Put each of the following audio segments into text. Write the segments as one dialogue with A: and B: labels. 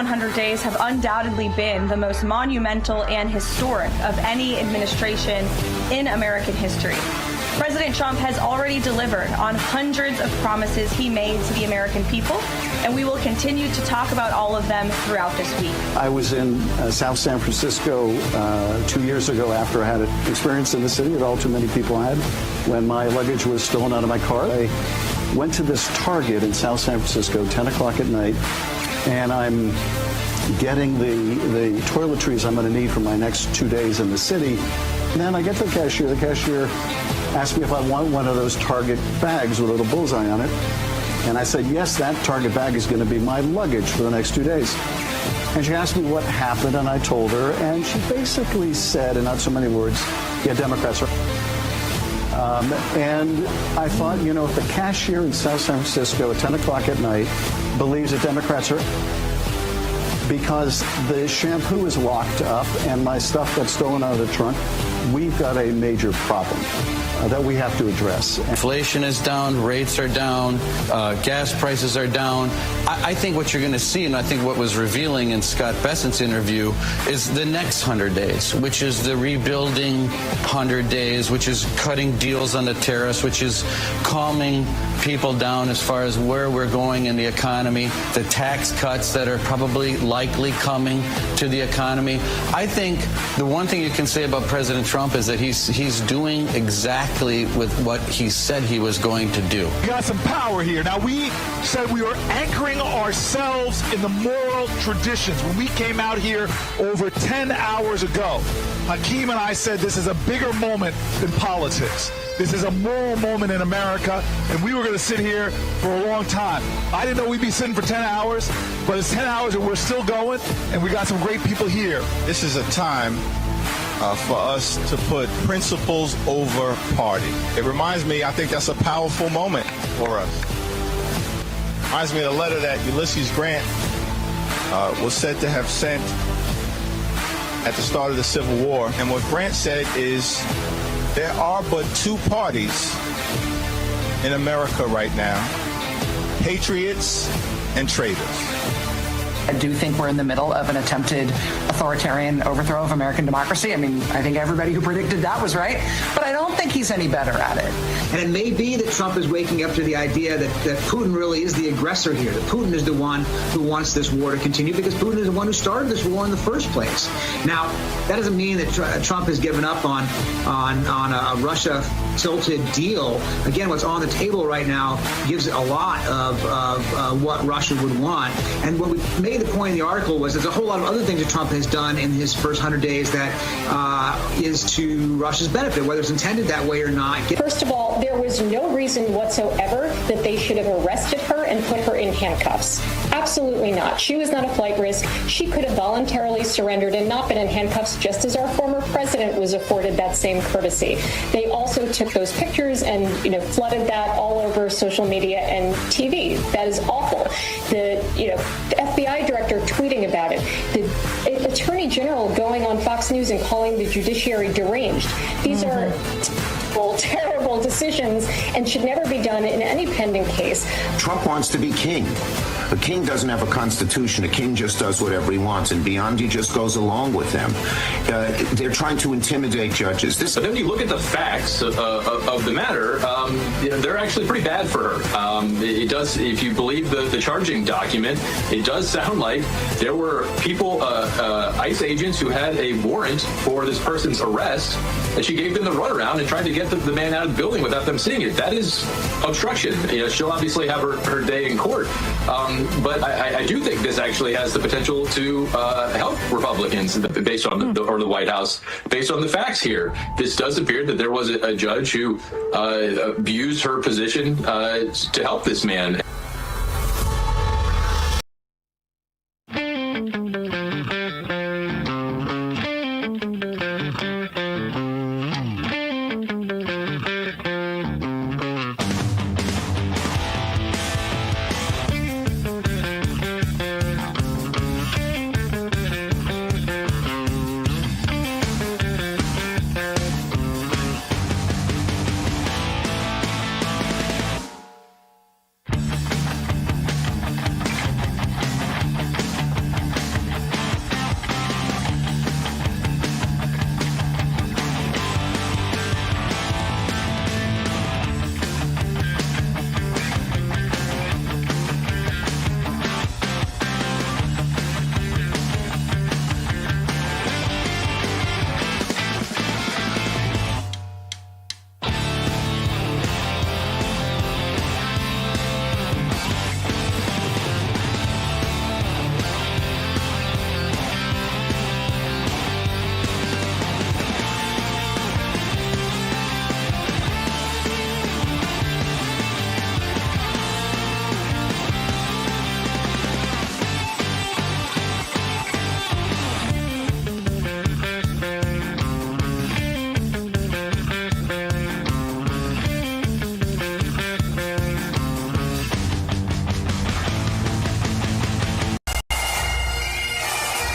A: 100 days have undoubtedly been the most monumental and historic of any administration in American history. President Trump has already delivered on hundreds of promises he made to the American people, and we will continue to talk about all of them throughout this week.
B: I was in South San Francisco 2 years ago after I had an experience in the city that all too many people had when my luggage was stolen out of my car. I went to this Target in South San Francisco, 10 o'clock at night, and I'm getting the toiletries I'm going to need for my next 2 days in the city. And then I get to the cashier. The cashier asked me if I want one of those Target bags with a little bullseye on it. And I said, yes, that Target bag is going to be my luggage for the next 2 days. And she asked me what happened, and I told her. And she basically said, in not so many words, yeah, Democrats are. And I thought, you know, if the cashier in South San Francisco at 10 o'clock at night believes that Democrats are, because the shampoo is locked up and my stuff got stolen out of the trunk, we've got a major problem that we have to address.
C: Inflation is down, rates are down, gas prices are down. I think what you're going to see, and I think what was revealing in Scott Bessent's interview, is the next 100 days, which is the rebuilding 100 days, which is cutting deals on the tariffs, which is calming people down as far as where we're going in the economy, the tax cuts that are probably likely coming to the economy. I think the one thing you can say about President Trump is that he's doing exactly with what he said he was going to do.
D: We got some power here. Now, we said we were anchoring ourselves in the moral traditions. When we came out here over 10 hours ago, Hakeem and I said this is a bigger moment than politics. This is a moral moment in America, and we were going to sit here for a long time. I didn't know we'd be sitting for 10 hours, but it's 10 hours and we're still going, and we got some great people here.
E: This is a time for us to put principles over party. It reminds me, I think that's a powerful moment for us. Reminds me of the letter that Ulysses Grant was said to have sent at the start of the Civil War. And what Grant said is, there are but two parties in America right now, patriots and traitors.
F: I do think we're in the middle of an attempted authoritarian overthrow of American democracy. I mean, I think everybody who predicted that was right, but I don't think he's any better at it.
G: And it may be that Trump is waking up to the idea that Putin really is the aggressor here, that Putin is the one who wants this war to continue because Putin is the one who started this war in the first place. Now, that doesn't mean that Trump has given up on a Russia-tilted deal. Again, what's on the table right now gives a lot of what Russia would want. And what we made the point in the article was there's a whole lot of other things that Trump has done in his first 100 days that is to Russia's benefit, whether it's intended that way or not.
H: First of all, there was no reason whatsoever that they should have arrested her and put her in handcuffs. Absolutely not. She was not a flight risk. She could have voluntarily surrendered and not been in handcuffs, just as our former president was afforded that same courtesy. They also took those pictures and, flooded that all over social media and TV. That is awful. The FBI director tweeting about it. The Attorney General going on Fox News and calling the judiciary deranged. These are terrible decisions and should never be done in any pending case.
I: Trump wants to be king. A king doesn't have a constitution. A king just does whatever he wants, and beyond, he just goes along with them. They're trying to intimidate judges.
J: But then you look at the facts of the matter, they're actually pretty bad for her. It does, if you believe the charging document, it does sound like there were people, ICE agents, who had a warrant for this person's arrest, and she gave them the runaround and tried to get the man out of the building without them seeing it. That is obstruction. She'll obviously have her day in court. But I do think this actually has the potential to help Republicans based on the White House, based on the facts here. This does appear that there was a judge who abused her position to help this man.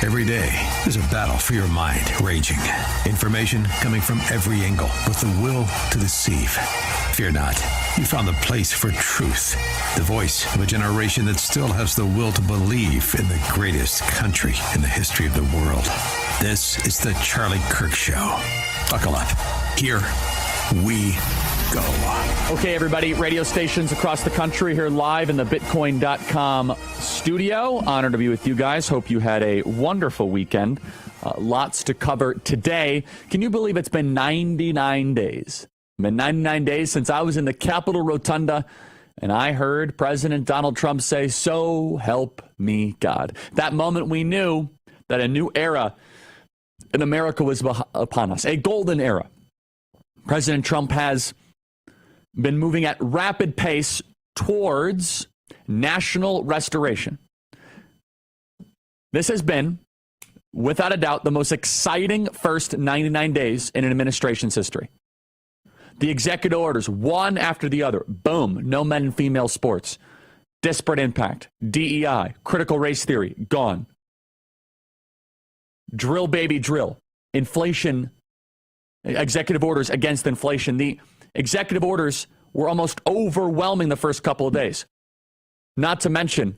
K: Every day, there's a battle for your mind raging. Information coming from every angle with the will to deceive. Fear not. You found the place for truth. The voice of a generation that still has the will to believe in the greatest country in the history of the world. This is the Charlie Kirk Show. Buckle up. Here we go.
L: Okay, everybody, radio stations across the country here live in the Bitcoin.com studio. Honored to be with you guys. Hope you had a wonderful weekend. Lots to cover today. Can you believe it's been 99 days? It's been 99 days since I was in the Capitol Rotunda and I heard President Donald Trump say, "So help me God." That moment we knew that a new era in America was upon us, a golden era. President Trump has been moving at rapid pace towards national restoration. This has been, without a doubt, the most exciting first 99 days in an administration's history. The executive orders, one after the other, boom, no men and female sports, disparate impact, DEI, critical race theory, gone. Drill, baby, drill. Inflation, executive orders against inflation. The executive orders were almost overwhelming the first couple of days. Not to mention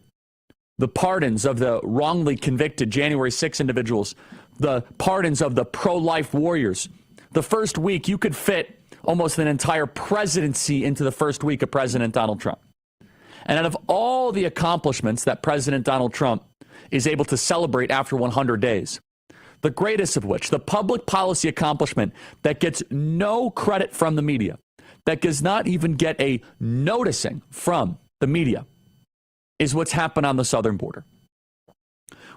L: the pardons of the wrongly convicted January 6 individuals, the pardons of the pro-life warriors. The first week, you could fit almost an entire presidency into the first week of President Donald Trump. And out of all the accomplishments that President Donald Trump is able to celebrate after 100 days, the greatest of which, the public policy accomplishment that gets no credit from the media, that does not even get a noticing from the media, is what's happened on the southern border.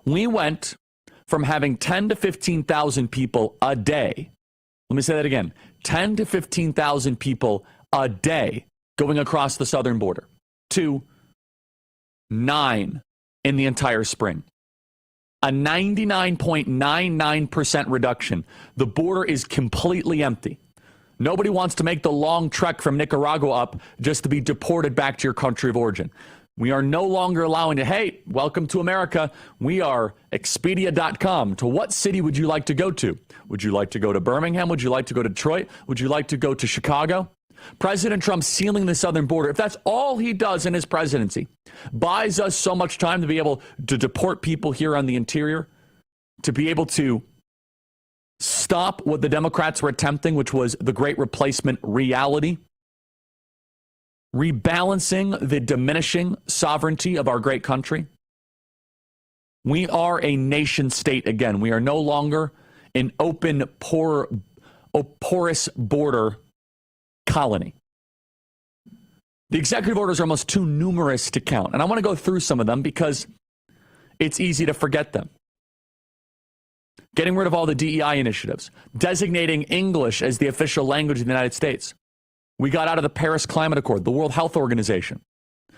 L: We went from having 10 to 15,000 people a day. Let me say that again. 10 to 15,000 people a day going across the southern border to 9 in the entire spring. A 99.99% reduction. The border is completely empty. Nobody wants to make the long trek from Nicaragua up just to be deported back to your country of origin. We are no longer allowing it. Hey, welcome to America. We are Expedia.com. To what city would you like to go to? Would you like to go to Birmingham? Would you like to go to Detroit? Would you like to go to Chicago? President Trump sealing the southern border, if that's all he does in his presidency, buys us so much time to be able to deport people here on the interior, to be able to stop what the Democrats were attempting, which was the great replacement reality, rebalancing the diminishing sovereignty of our great country. We are a nation state again. We are no longer an open, porous border colony. The executive orders are almost too numerous to count. And I want to go through some of them because it's easy to forget them. Getting rid of all the DEI initiatives, designating English as the official language of the United States. We got out of the Paris Climate Accord, the World Health Organization.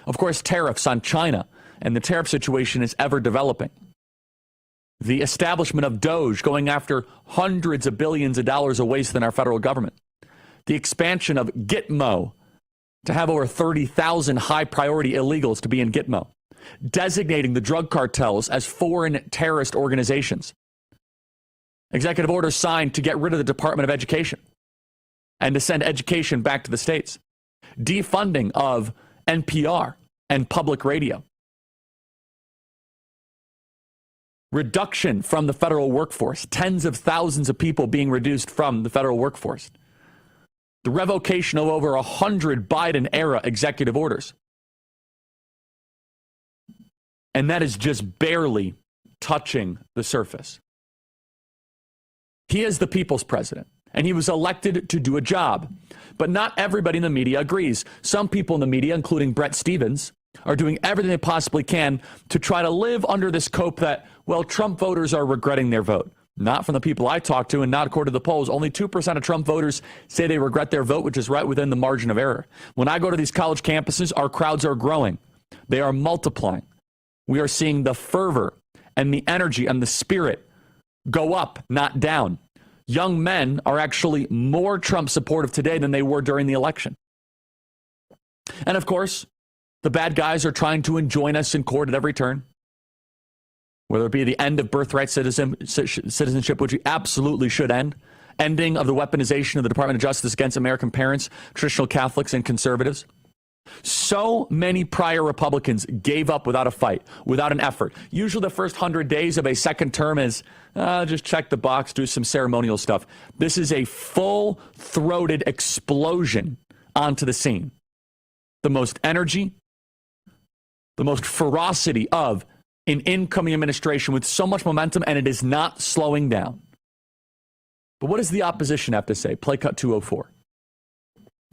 L: Of course, tariffs on China, and the tariff situation is ever developing. The establishment of DOGE going after hundreds of billions of dollars of waste in our federal government. The expansion of Gitmo to have over 30,000 high-priority illegals to be in Gitmo. Designating the drug cartels as foreign terrorist organizations. Executive orders signed to get rid of the Department of Education and to send education back to the states. Defunding of NPR and public radio. Reduction from the federal workforce. Tens of thousands of people being reduced from the federal workforce. The revocation of over 100 Biden-era executive orders. And that is just barely touching the surface. He is the people's president, and he was elected to do a job. But not everybody in the media agrees. Some people in the media, including Brett Stevens, are doing everything they possibly can to try to live under this cope that, well, Trump voters are regretting their vote. Not from the people I talk to, and not according to the polls. Only 2% of Trump voters say they regret their vote, which is right within the margin of error. When I go to these college campuses, our crowds are growing. They are multiplying. We are seeing the fervor and the energy and the spirit go up, not down. Young men are actually more Trump supportive today than they were during the election. And of course, the bad guys are trying to enjoin us in court at every turn. whether it be the end of birthright citizenship, which we absolutely should end, ending of the weaponization of the Department of Justice against American parents, traditional Catholics, and conservatives. So many prior Republicans gave up without a fight, without an effort. Usually the first 100 days of a second term is just check the box, do some ceremonial stuff. This is a full-throated explosion onto the scene. The most energy, the most ferocity of an incoming administration with so much momentum, and it is not slowing down. But what does the opposition have to say? Play cut 204.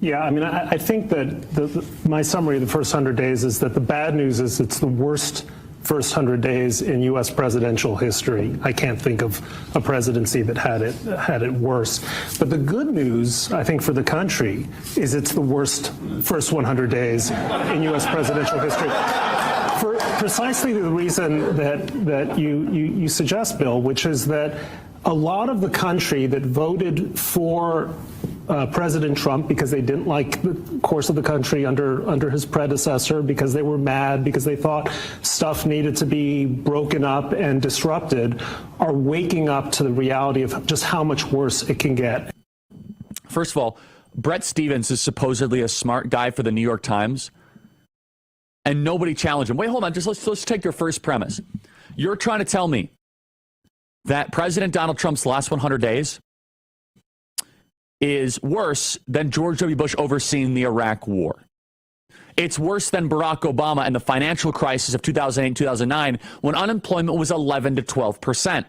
M: Yeah, I mean, I think that my summary of the first 100 days is that the bad news is it's the worst first 100 days in U.S. presidential history. I can't think of a presidency that had it worse. But the good news, I think, for the country is it's the worst first 100 days in U.S. presidential history. For precisely the reason that you suggest, Bill, which is that a lot of the country that voted for President Trump because they didn't like the course of the country under his predecessor, because they were mad, because they thought stuff needed to be broken up and disrupted, are waking up to the reality of just how much worse it can get.
L: First of all, Brett Stevens is supposedly a smart guy for the New York Times, and nobody challenged him. Wait, hold on. Just let's take your first premise. You're trying to tell me that President Donald Trump's last 100 days is worse than George W. Bush overseeing the Iraq War. It's worse than Barack Obama and the financial crisis of 2008 and 2009, when unemployment was 11 to 12%.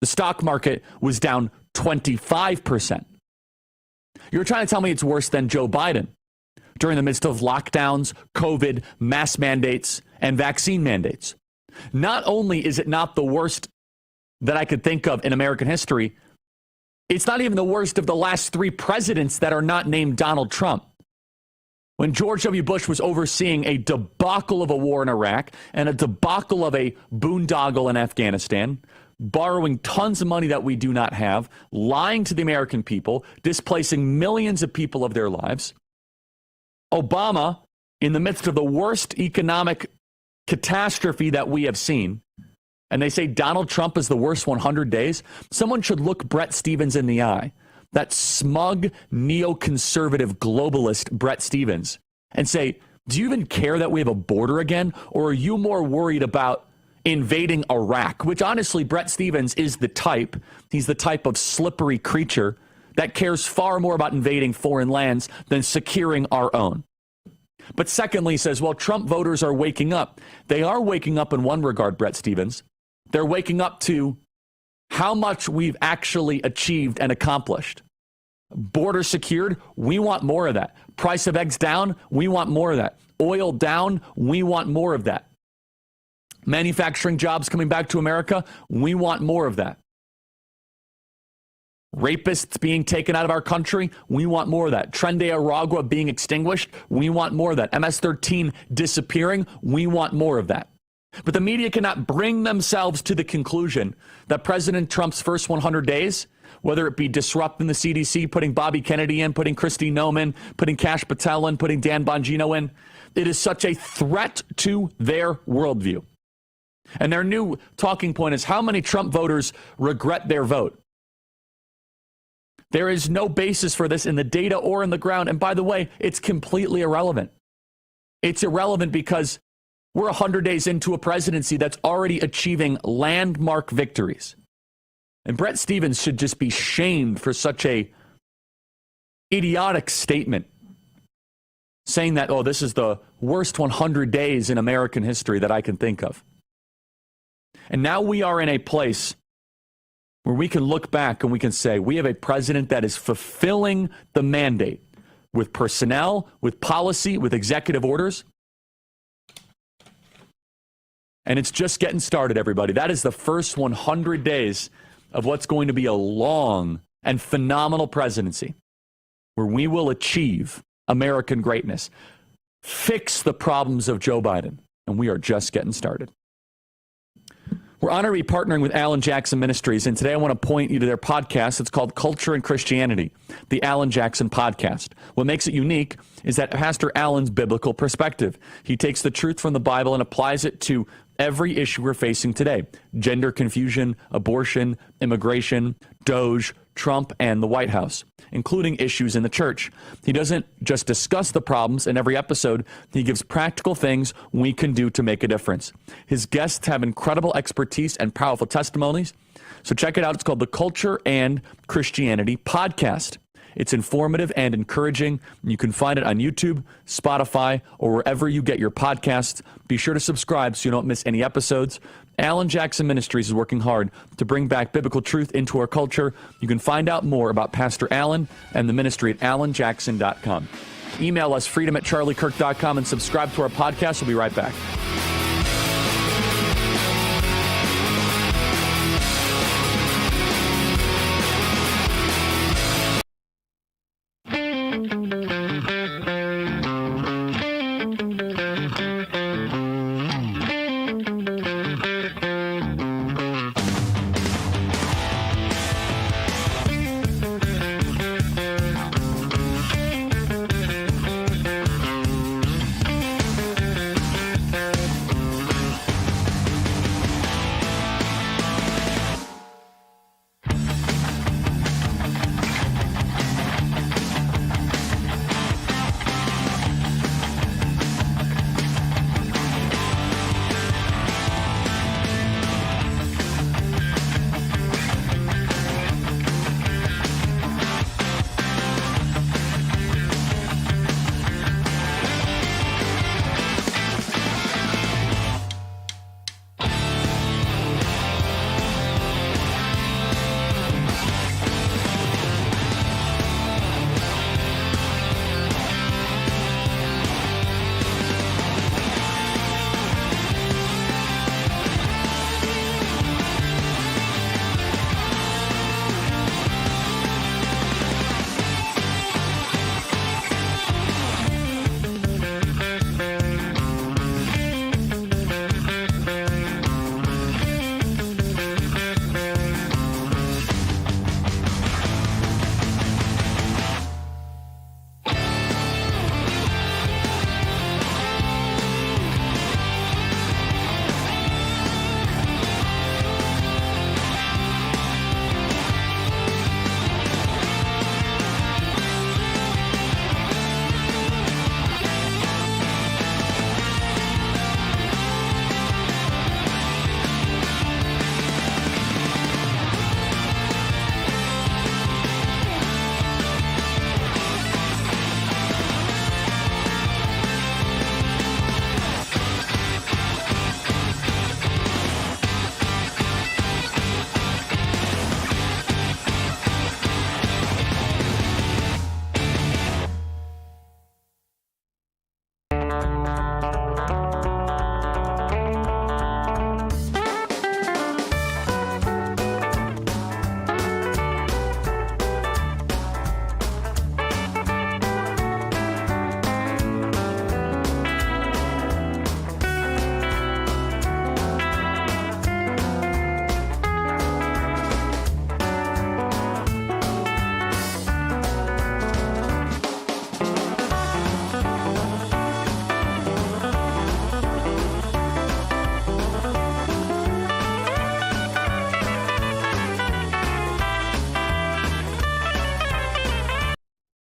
L: The stock market was down 25%. You're trying to tell me it's worse than Joe Biden during the midst of lockdowns, COVID, mask mandates, and vaccine mandates. Not only is it not the worst that I could think of in American history, it's not even the worst of the last three presidents that are not named Donald Trump. When George W. Bush was overseeing a debacle of a war in Iraq and a debacle of a boondoggle in Afghanistan, borrowing tons of money that we do not have, lying to the American people, displacing millions of people of their lives, Obama, in the midst of the worst economic catastrophe that we have seen, and they say Donald Trump is the worst 100 days, someone should look Brett Stevens in the eye, that smug, neoconservative globalist Brett Stevens, and say, do you even care that we have a border again? Or are you more worried about invading Iraq? Which honestly, Brett Stevens is the type. He's the type of slippery creature that cares far more about invading foreign lands than securing our own. But secondly, he says, well, Trump voters are waking up. They are waking up in one regard, Brett Stevens. They're waking up to how much we've actually achieved and accomplished. Border secured, we want more of that. Price of eggs down, we want more of that. Oil down, we want more of that. Manufacturing jobs coming back to America, we want more of that. Rapists being taken out of our country, we want more of that. Tren de Aragua being extinguished, we want more of that. MS-13 disappearing, we want more of that. But the media cannot bring themselves to the conclusion that President Trump's first 100 days, whether it be disrupting the CDC, putting Bobby Kennedy in, putting Kristi Noem in, putting Kash Patel in, putting Dan Bongino in, it is such a threat to their worldview. And their new talking point is how many Trump voters regret their vote. There is no basis for this in the data or in the ground. And by the way, it's completely irrelevant. It's irrelevant because we're 100 days into a presidency that's already achieving landmark victories. And Brett Stevens should just be shamed for such a idiotic statement, saying that, oh, this is the worst 100 days in American history that I can think of. And now we are in a place where we can look back and we can say we have a president that is fulfilling the mandate with personnel, with policy, with executive orders. And it's just getting started, everybody. That is the first 100 days of what's going to be a long and phenomenal presidency where we will achieve American greatness, fix the problems of Joe Biden, and we are just getting started. We're honored to be partnering with Alan Jackson Ministries, and today I want to point you to their podcast. It's called Culture and Christianity, the Alan Jackson Podcast. What makes it unique is that Pastor Alan's biblical perspective. He takes the truth from the Bible and applies it to every issue we're facing today: gender confusion, abortion, immigration, DOGE, Trump, and the White House, including issues in the church. He doesn't just discuss the problems in every episode, he gives practical things we can do to make a difference. His guests have incredible expertise and powerful testimonies. So check it out. It's called the Culture and Christianity Podcast. It's informative and encouraging. You can find it on YouTube, Spotify, or wherever you get your podcasts. Be sure to subscribe so you don't miss any episodes. Alan Jackson Ministries is working hard to bring back biblical truth into our culture. You can find out more about Pastor Alan and the ministry at alanjackson.com. Email us, freedom@charliekirk.com, and subscribe to our podcast. We'll be right back.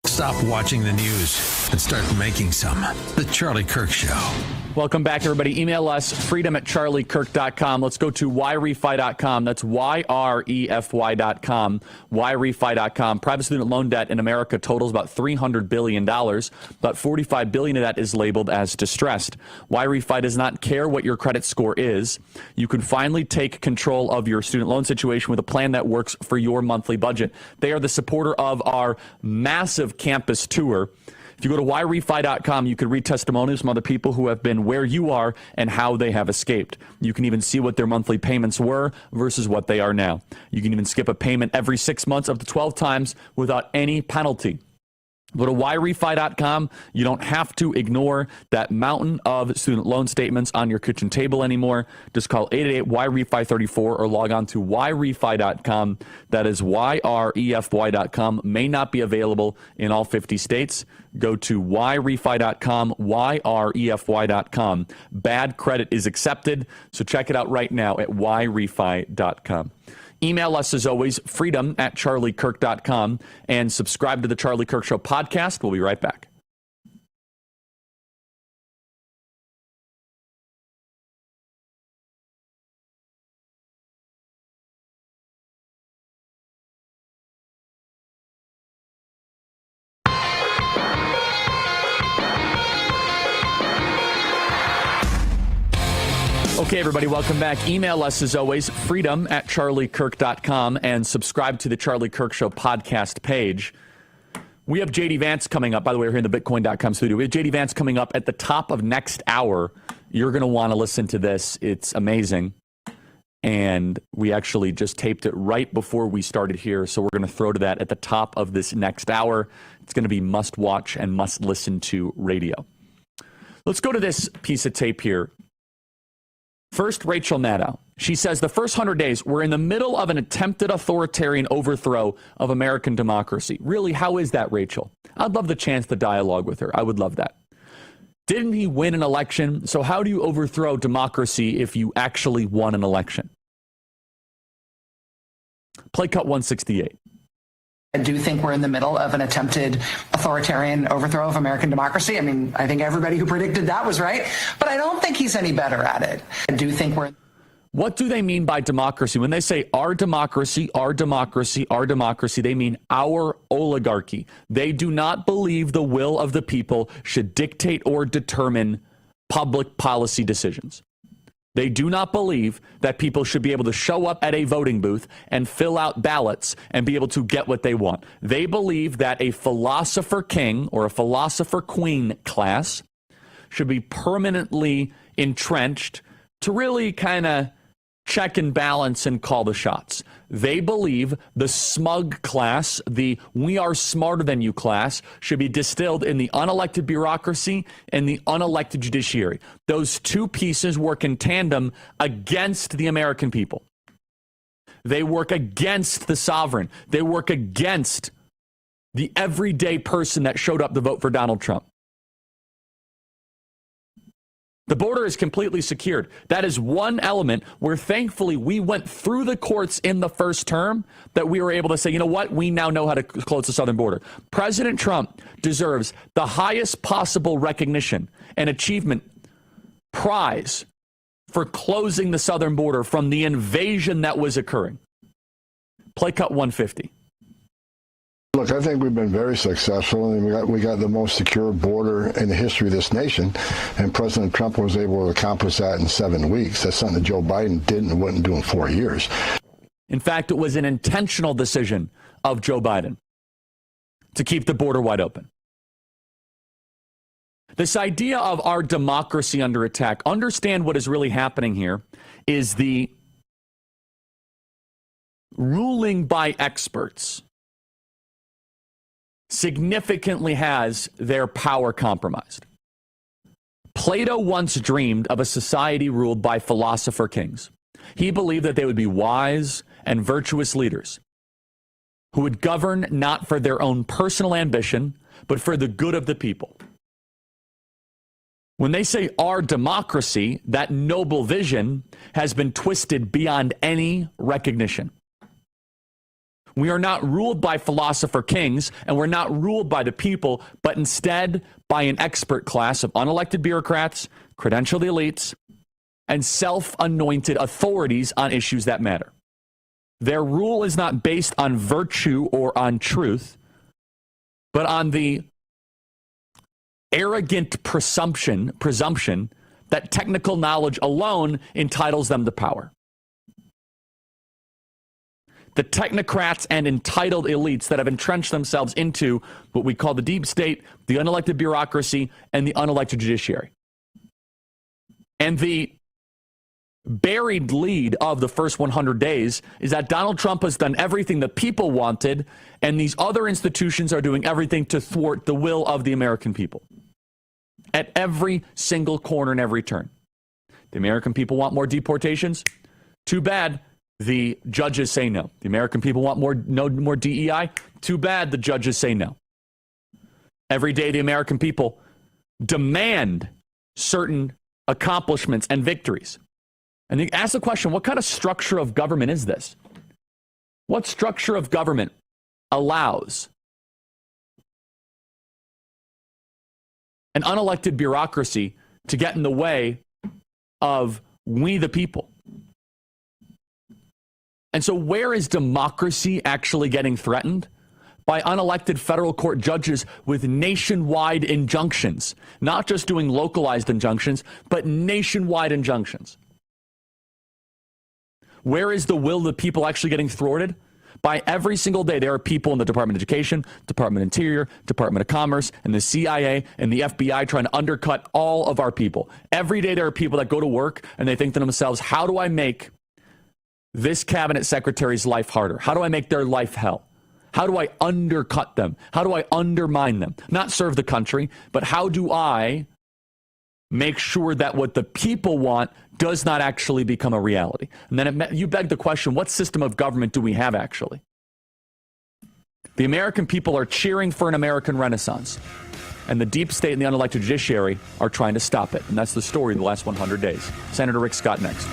K: Stop watching the news and start making some. The Charlie Kirk Show.
L: Welcome back, everybody. Email us, freedom@charliekirk.com. Let's go to yrefi.com. That's YREFY.com. YREFI.com. Private student loan debt in America totals about $300 billion. About $45 billion of that is labeled as distressed. YREFI does not care what your credit score is. You can finally take control of your student loan situation with a plan that works for your monthly budget. They are the supporter of our massive campus tour. If you go to yrefi.com, you can read testimonials from other people who have been where you are and how they have escaped. You can even see what their monthly payments were versus what they are now. You can even skip a payment every 6 months up to 12 times without any penalty. Go to yrefi.com. You don't have to ignore that mountain of student loan statements on your kitchen table anymore. Just call 888-YREFI34 or log on to yrefi.com. That is YREFY.com. May not be available in all 50 states. Go to yrefi.com, YREFY.com. Bad credit is accepted, so check it out right now at yrefi.com. Email us, as always, freedom@charliekirk.com, and subscribe to the Charlie Kirk Show podcast. We'll be right back. Okay, everybody, welcome back. Email us, as always, freedom@charliekirk.com, and subscribe to the Charlie Kirk Show podcast page. We have JD Vance coming up. By the way, we're here in the Bitcoin.com studio. We have JD Vance coming up at the top of next hour. You're going to want to listen to this. It's amazing. And we actually just taped it right before we started here, so we're going to throw to that at the top of this next hour. It's going to be must-watch and must-listen to radio. Let's go to this piece of tape here. First, Rachel Maddow. She says the first 100 days, we're in the middle of an attempted authoritarian overthrow of American democracy. Really, how is that, Rachel? I'd love the chance to dialogue with her. I would love that. Didn't he win an election? So how do you overthrow democracy if you actually won an election? Play cut 168.
F: I do think we're in the middle of an attempted authoritarian overthrow of American democracy. I mean, I think everybody who predicted that was right, but I don't think he's any better at it. I do think we're...
L: What do they mean by democracy? When they say our democracy, our democracy, our democracy, they mean our oligarchy. They do not believe the will of the people should dictate or determine public policy decisions. They do not believe that people should be able to show up at a voting booth and fill out ballots and be able to get what they want. They believe that a philosopher king or a philosopher queen class should be permanently entrenched to really kind of check and balance and call the shots. They believe the smug class, the we are smarter than you class, should be distilled in the unelected bureaucracy and the unelected judiciary. Those two pieces work in tandem against the American people. They work against the sovereign. They work against the everyday person that showed up to vote for Donald Trump. The border is completely secured. That is one element where thankfully we went through the courts in the first term that we were able to say, you know what, we now know how to close the southern border. President Trump deserves the highest possible recognition and achievement prize for closing the southern border from the invasion that was occurring. Play cut 150.
N: Look, I think we've been very successful, and we got the most secure border in the history of this nation, and President Trump was able to accomplish that in 7 weeks. That's something that Joe Biden didn't and wouldn't do in 4 years.
L: In fact, it was an intentional decision of Joe Biden to keep the border wide open. This idea of our democracy under attack, understand what is really happening here is the ruling by experts significantly has their power compromised. Plato once dreamed of a society ruled by philosopher kings. He believed that they would be wise and virtuous leaders who would govern not for their own personal ambition, but for the good of the people. When they say our democracy, that noble vision has been twisted beyond any recognition. We are not ruled by philosopher kings, and we're not ruled by the people, but instead by an expert class of unelected bureaucrats, credentialed elites, and self-anointed authorities on issues that matter. Their rule is not based on virtue or on truth, but on the arrogant presumption that technical knowledge alone entitles them to power. The technocrats and entitled elites that have entrenched themselves into what we call the deep state, the unelected bureaucracy, and the unelected judiciary. And the buried lead of the first 100 days is that Donald Trump has done everything the people wanted, and these other institutions are doing everything to thwart the will of the American people at every single corner and every turn. The American people want more deportations. Too bad. The judges say no. The American people want more DEI. Too bad. The judges say no. Every day, the American people demand certain accomplishments and victories. And they ask the question, what kind of structure of government is this? What structure of government allows an unelected bureaucracy to get in the way of we the people? And so where is democracy actually getting threatened? By unelected federal court judges with nationwide injunctions, not just doing localized injunctions, but nationwide injunctions. Where is the will of the people actually getting thwarted? By every single day, there are people in the Department of Education, Department of Interior, Department of Commerce, and the CIA and the FBI trying to undercut all of our people. Every day, there are people that go to work and they think to themselves, how do I make this cabinet secretary's life harder? How do I make their life hell? How do I undercut them? How do I undermine them? Not serve the country, but how do I make sure that what the people want does not actually become a reality? And then you beg the question, what system of government do we have actually? The American people are cheering for an American Renaissance, and the deep state and the unelected judiciary are trying to stop it. And that's the story of the last 100 days. Senator Rick Scott next.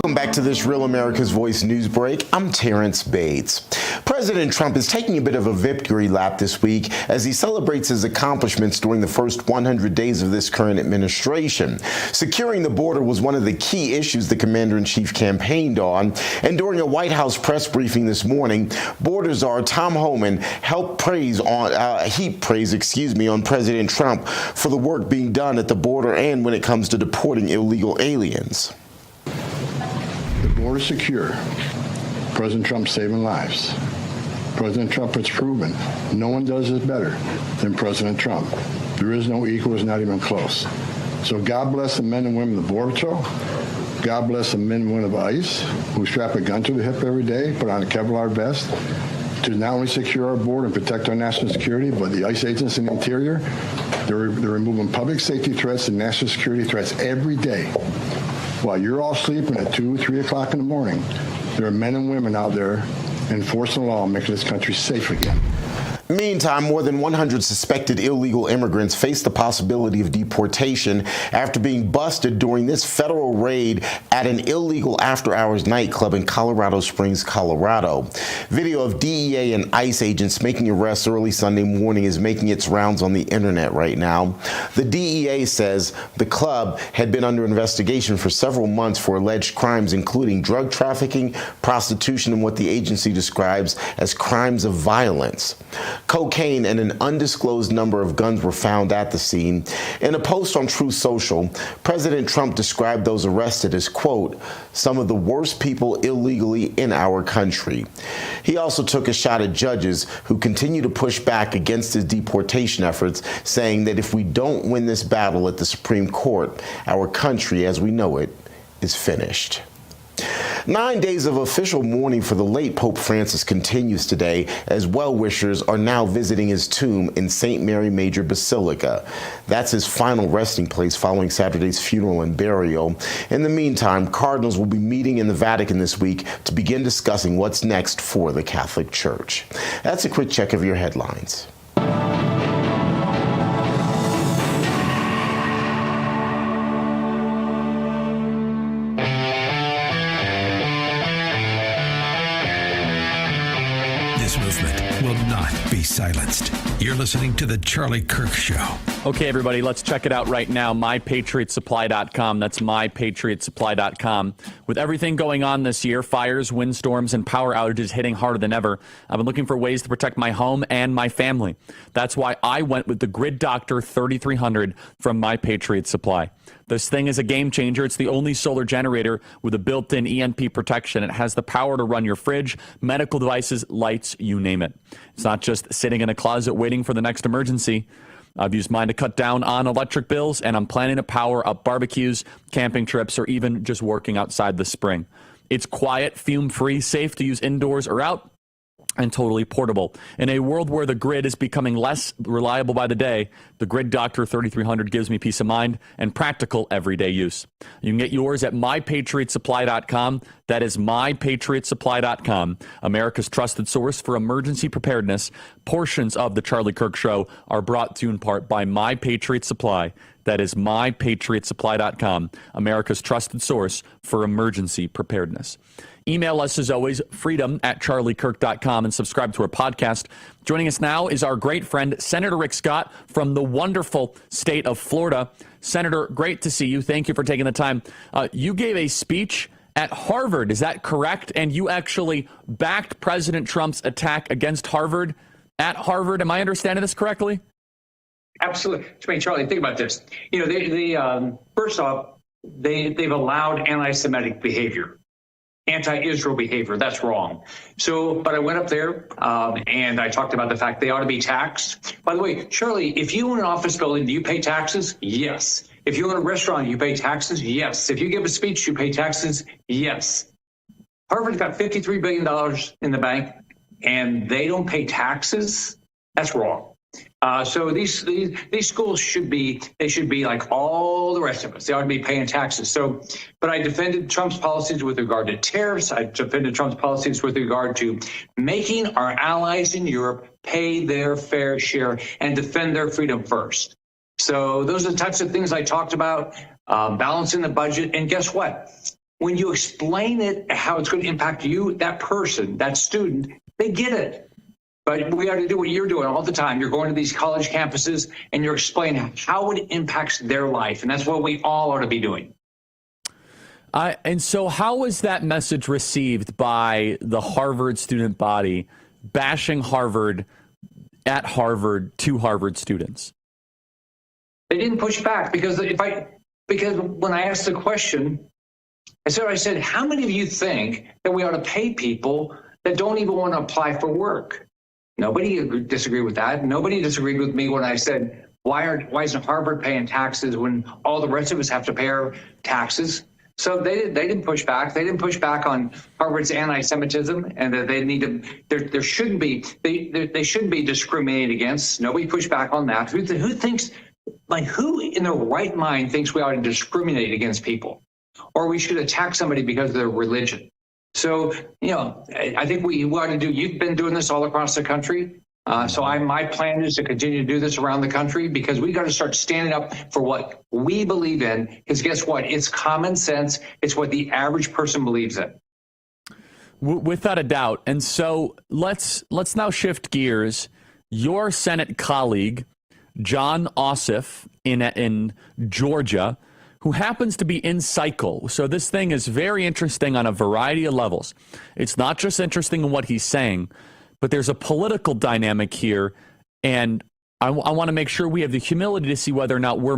O: Welcome back to this Real America's Voice news break. I'm Terrence Bates. President Trump is taking a bit of a victory lap this week as he celebrates his accomplishments during the first 100 days of this current administration. Securing the border was one of the key issues the commander-in-chief campaigned on, and during a White House press briefing this morning, border czar Tom Homan heaped praise on President Trump for the work being done at the border and when it comes to deporting illegal aliens.
N: The border secure. President Trump saving lives. President Trump has proven no one does it better than President Trump. There is no equal, it's not even close. So God bless the men and women of the Border Patrol. God bless the men and women of ICE who strap a gun to the hip every day, put on a Kevlar vest to not only secure our border and protect our national security, but the ICE agents in the interior, they're removing public safety threats and national security threats every day. While you're all sleeping at 2, 3 o'clock in the morning, there are men and women out there enforcing the law, making this country safe again.
O: Meantime, more than 100 suspected illegal immigrants face the possibility of deportation after being busted during this federal raid at an illegal after-hours nightclub in Colorado Springs, Colorado. Video of DEA and ICE agents making arrests early Sunday morning is making its rounds on the internet right now. The DEA says the club had been under investigation for several months for alleged crimes, including drug trafficking, prostitution, and what the agency describes as crimes of violence. Cocaine and an undisclosed number of guns were found at the scene. In a post on Truth Social, President Trump described those arrested as, quote, some of the worst people illegally in our country. He also took a shot at judges who continue to push back against his deportation efforts, saying that if we don't win this battle at the Supreme Court, our country as we know it is finished. 9 days of official mourning for the late Pope Francis continues today as well-wishers are now visiting his tomb in St. Mary Major Basilica. That's his final resting place following Saturday's funeral and burial. In the meantime, cardinals will be meeting in the Vatican this week to begin discussing what's next for the Catholic Church. That's a quick check of your headlines.
K: Will not be silenced. You're listening to The Charlie Kirk Show.
L: Okay, everybody, let's check it out right now. MyPatriotSupply.com. That's MyPatriotSupply.com. With everything going on this year, fires, windstorms, and power outages hitting harder than ever, I've been looking for ways to protect my home and my family. That's why I went with the Grid Doctor 3300 from My Patriot Supply. This thing is a game changer. It's the only solar generator with a built-in EMP protection. It has the power to run your fridge, medical devices, lights, you name it. It's not just sitting in a closet waiting for the next emergency. I've used mine to cut down on electric bills, and I'm planning to power up barbecues, camping trips, or even just working outside this spring. It's quiet, fume-free, safe to use indoors or out, and totally portable. In a world where the grid is becoming less reliable by the day, the Grid Doctor 3300 gives me peace of mind and practical everyday use. You can get yours at MyPatriotSupply.com. That is MyPatriotSupply.com, America's trusted source for emergency preparedness. Portions of The Charlie Kirk Show are brought to you in part by My Patriot Supply. That is MyPatriotSupply.com, America's trusted source for emergency preparedness. Email us, as always, freedom@charliekirk.com, and subscribe to our podcast. Joining us now is our great friend, Senator Rick Scott from the wonderful state of Florida. Senator, great to see you. Thank you for taking the time. You gave a speech at Harvard, is that correct? And you actually backed President Trump's attack against Harvard at Harvard. Am I understanding this correctly?
P: Absolutely. I mean, Charlie, think about this. You know, first off, they've allowed anti-Semitic behavior. Anti-Israel behavior. That's wrong. So, but I went up there and I talked about the fact they ought to be taxed. By the way, Charlie, if you own an office building, do you pay taxes? Yes. If you own a restaurant, you pay taxes? Yes. If you give a speech, you pay taxes? Yes. Harvard's got $53 billion in the bank and they don't pay taxes? That's wrong. So these schools should be like all the rest of us. They ought to be paying taxes. So, but I defended Trump's policies with regard to tariffs. I defended Trump's policies with regard to making our allies in Europe pay their fair share and defend their freedom first. So those are the types of things I talked about, balancing the budget. And guess what? when you explain it, how it's going to impact you, that person, that student, they get it. But we ought to do what you're doing all the time. You're going to these college campuses and you're explaining how it impacts their life. And that's what we all ought to be doing.
L: And so how was that message received by the Harvard student body, bashing Harvard at Harvard to Harvard students?
P: They didn't push back because when I asked the question, I said, how many of you think that we ought to pay people that don't even want to apply for work? Nobody disagreed with that. Nobody disagreed with me when I said, why isn't Harvard paying taxes when all the rest of us have to pay our taxes? So they didn't push back. They didn't push back on Harvard's anti-Semitism and that they need to. There shouldn't be. They shouldn't be discriminated against. Nobody pushed back on that. Who thinks? Like, who in their right mind thinks we ought to discriminate against people, or we should attack somebody because of their religion? So, I think we ought to do. You've been doing this all across the country. My plan is to continue to do this around the country because we got to start standing up for what we believe in. Because guess what? It's common sense. It's what the average person believes in.
L: Without a doubt. And so let's now shift gears. Your Senate colleague, Jon Ossoff in Georgia, who happens to be in cycle. So this thing is very interesting on a variety of levels. It's not just interesting in what he's saying, but there's a political dynamic here, and I want to make sure we have the humility to see whether or not we're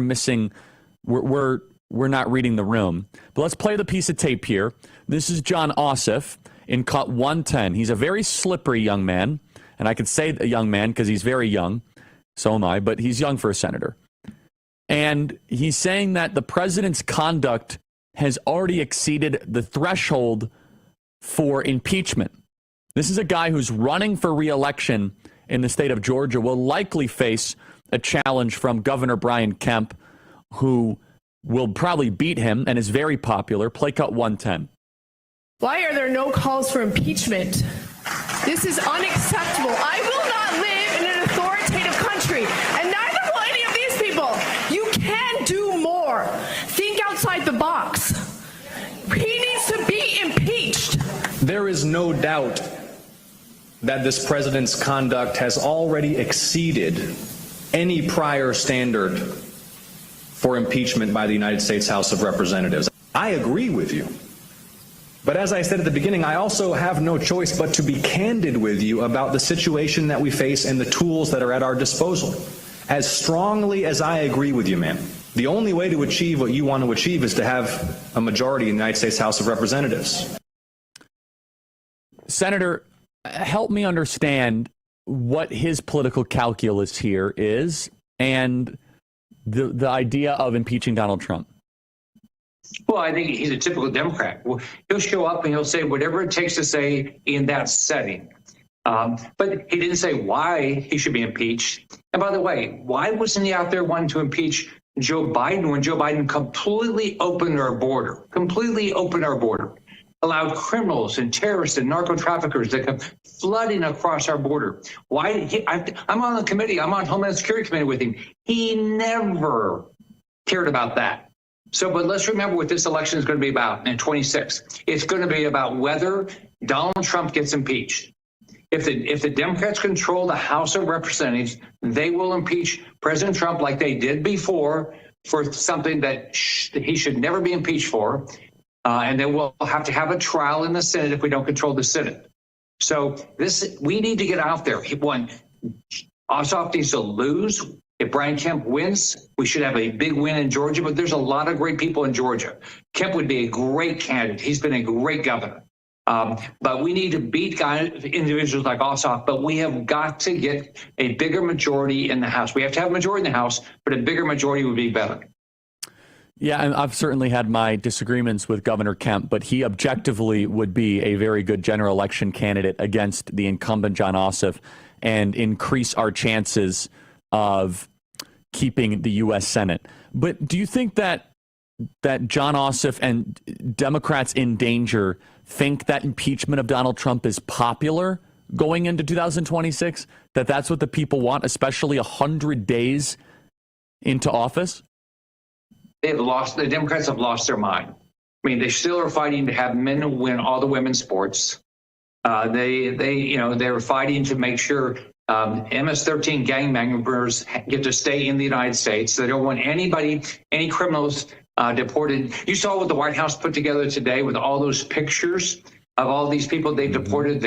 L: not reading the room. But let's play the piece of tape here. This is Jon Ossoff in cut 110. He's a very slippery young man, and I could say a young man because he's very young. So am I, but he's young for a senator. And he's saying that the president's conduct has already exceeded the threshold for impeachment. This is a guy who's running for re-election in the state of Georgia, will likely face a challenge from Governor Brian Kemp, who will probably beat him and is very popular. Play cut 110.
Q: Why are there no calls for impeachment? This is unacceptable. I will not live in an authoritative country, and neither will any of these people. You can do more. Think outside the box. He needs to be impeached.
R: There is no doubt that this president's conduct has already exceeded any prior standard for impeachment by the United States House of Representatives. I agree with you. But as I said at the beginning, I also have no choice but to be candid with you about the situation that we face and the tools that are at our disposal. As strongly as I agree with you, ma'am, the only way to achieve what you want to achieve is to have a majority in the United States House of Representatives.
L: Senator, help me understand what his political calculus here is and the idea of impeaching Donald Trump.
P: Well, I think he's a typical Democrat. He'll show up and he'll say whatever it takes to say in that setting. But he didn't say why he should be impeached. And by the way, why wasn't he out there wanting to impeach Joe Biden when Joe Biden completely opened our border, allowed criminals and terrorists and narco traffickers to come flooding across our border? I'm on the committee. I'm on Homeland Security Committee with him. He never cared about that. But let's remember what this election is going to be about in 26. It's going to be about whether Donald Trump gets impeached. If the Democrats control the House of Representatives, they will impeach President Trump like they did before for something that he should never be impeached for. And then we'll have to have a trial in the Senate if we don't control the Senate. So we need to get out there. Ossoff needs to lose. If Brian Kemp wins, we should have a big win in Georgia, but there's a lot of great people in Georgia. Kemp would be a great candidate. He's been a great governor. But we need to beat individuals like Ossoff, but we have got to get a bigger majority in the House. We have to have a majority in the House, but a bigger majority would be better.
L: Yeah, and I've certainly had my disagreements with Governor Kemp, but he objectively would be a very good general election candidate against the incumbent Jon Ossoff and increase our chances of keeping the U.S. Senate. But do you think that Jon Ossoff and Democrats in danger think that impeachment of Donald Trump is popular going into 2026? That that's what the people want, especially 100 days into office?
P: The Democrats have lost their mind. I mean, they still are fighting to have men win all the women's sports. They're fighting to make sure MS-13 gang members get to stay in the United States. They don't want any criminals deported. You saw what the White House put together today with all those pictures of all these people they deported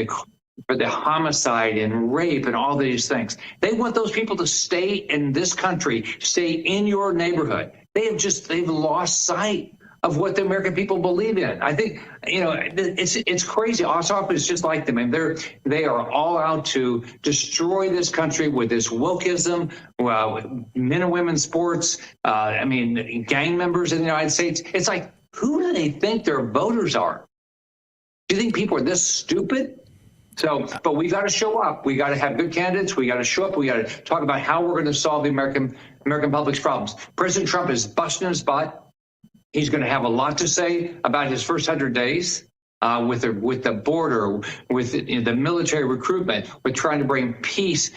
P: for the homicide and rape and all these things. They want those people to stay in this country, stay in your neighborhood. They've lost sight of what the American people believe in. I think, it's crazy. Ossoff is just like them. And they are all out to destroy this country with this wokeism, men and women's sports, gang members in the United States. It's like, who do they think their voters are? Do you think people are this stupid? But we got to show up. We got to have good candidates. We got to show up. We got to talk about how we're going to solve the American public's problems. President Trump is busting his butt. He's going to have a lot to say about his first 100 days with the border, with the military recruitment, with trying to bring peace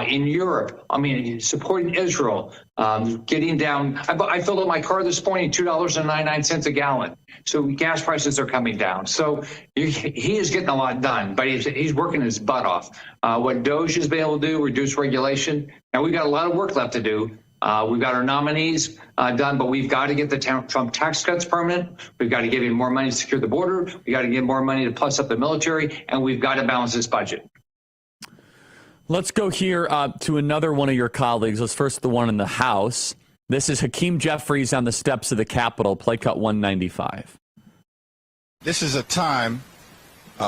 P: in Europe. Supporting Israel, getting down. I filled up my car this morning, $2.99 a gallon. So gas prices are coming down. So he is getting a lot done, but he's working his butt off. What DOJ has been able to do, reduce regulation. Now we've got a lot of work left to do. We've got our nominees done, but we've got to get the Trump tax cuts permanent. We've got to give him more money to secure the border. We've got to give more money to plus up the military, and we've got to balance this budget.
L: Let's go here to another one of your colleagues. Let's first the one in the House. This is Hakeem Jeffries on the steps of the Capitol, play cut 195.
E: This is a time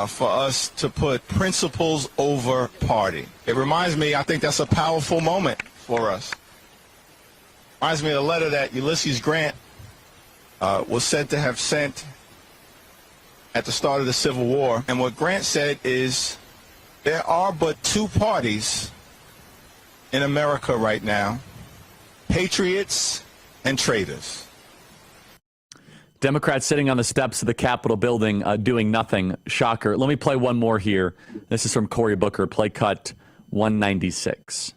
E: for us to put principles over party. It reminds me, I think that's a powerful moment for us. Reminds me of a letter that Ulysses Grant was said to have sent at the start of the Civil War. And what Grant said is, there are but two parties in America right now, patriots and traitors.
L: Democrats sitting on the steps of the Capitol building doing nothing. Shocker. Let me play one more here. This is from Cory Booker, play cut 196.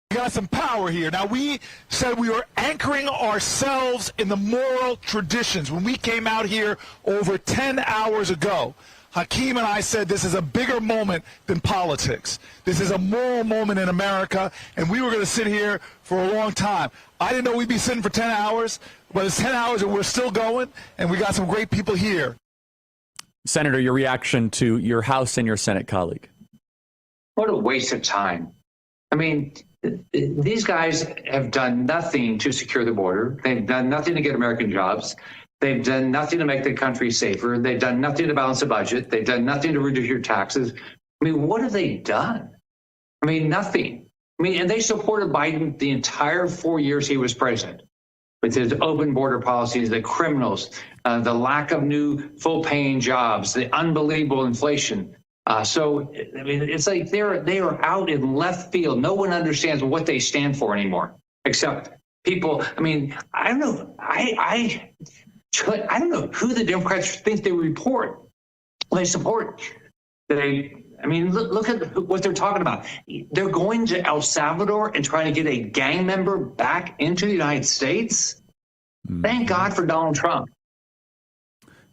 D: We got some power here. Now, we said we were anchoring ourselves in the moral traditions when we came out here over 10 hours ago. Hakeem and I said this is a bigger moment than politics. This is a moral moment in America, and we were going to sit here for a long time. I didn't know we'd be sitting for 10 hours, but it's 10 hours and we're still going, and we got some great people here.
L: Senator, your reaction to your House and your Senate colleague.
P: What a waste of time. These guys have done nothing to secure the border. They've done nothing to get American jobs. They've done nothing to make the country safer. They've done nothing to balance the budget. They've done nothing to reduce your taxes. What have they done? Nothing. And they supported Biden the entire 4 years he was president with his open border policies, the criminals, the lack of new full-paying jobs, the unbelievable inflation. It's like they are out in left field. No one understands what they stand for anymore, except people. I don't know. I don't know who the Democrats think they report. They support. Look at what they're talking about. They're going to El Salvador and trying to get a gang member back into the United States. Thank God for Donald Trump.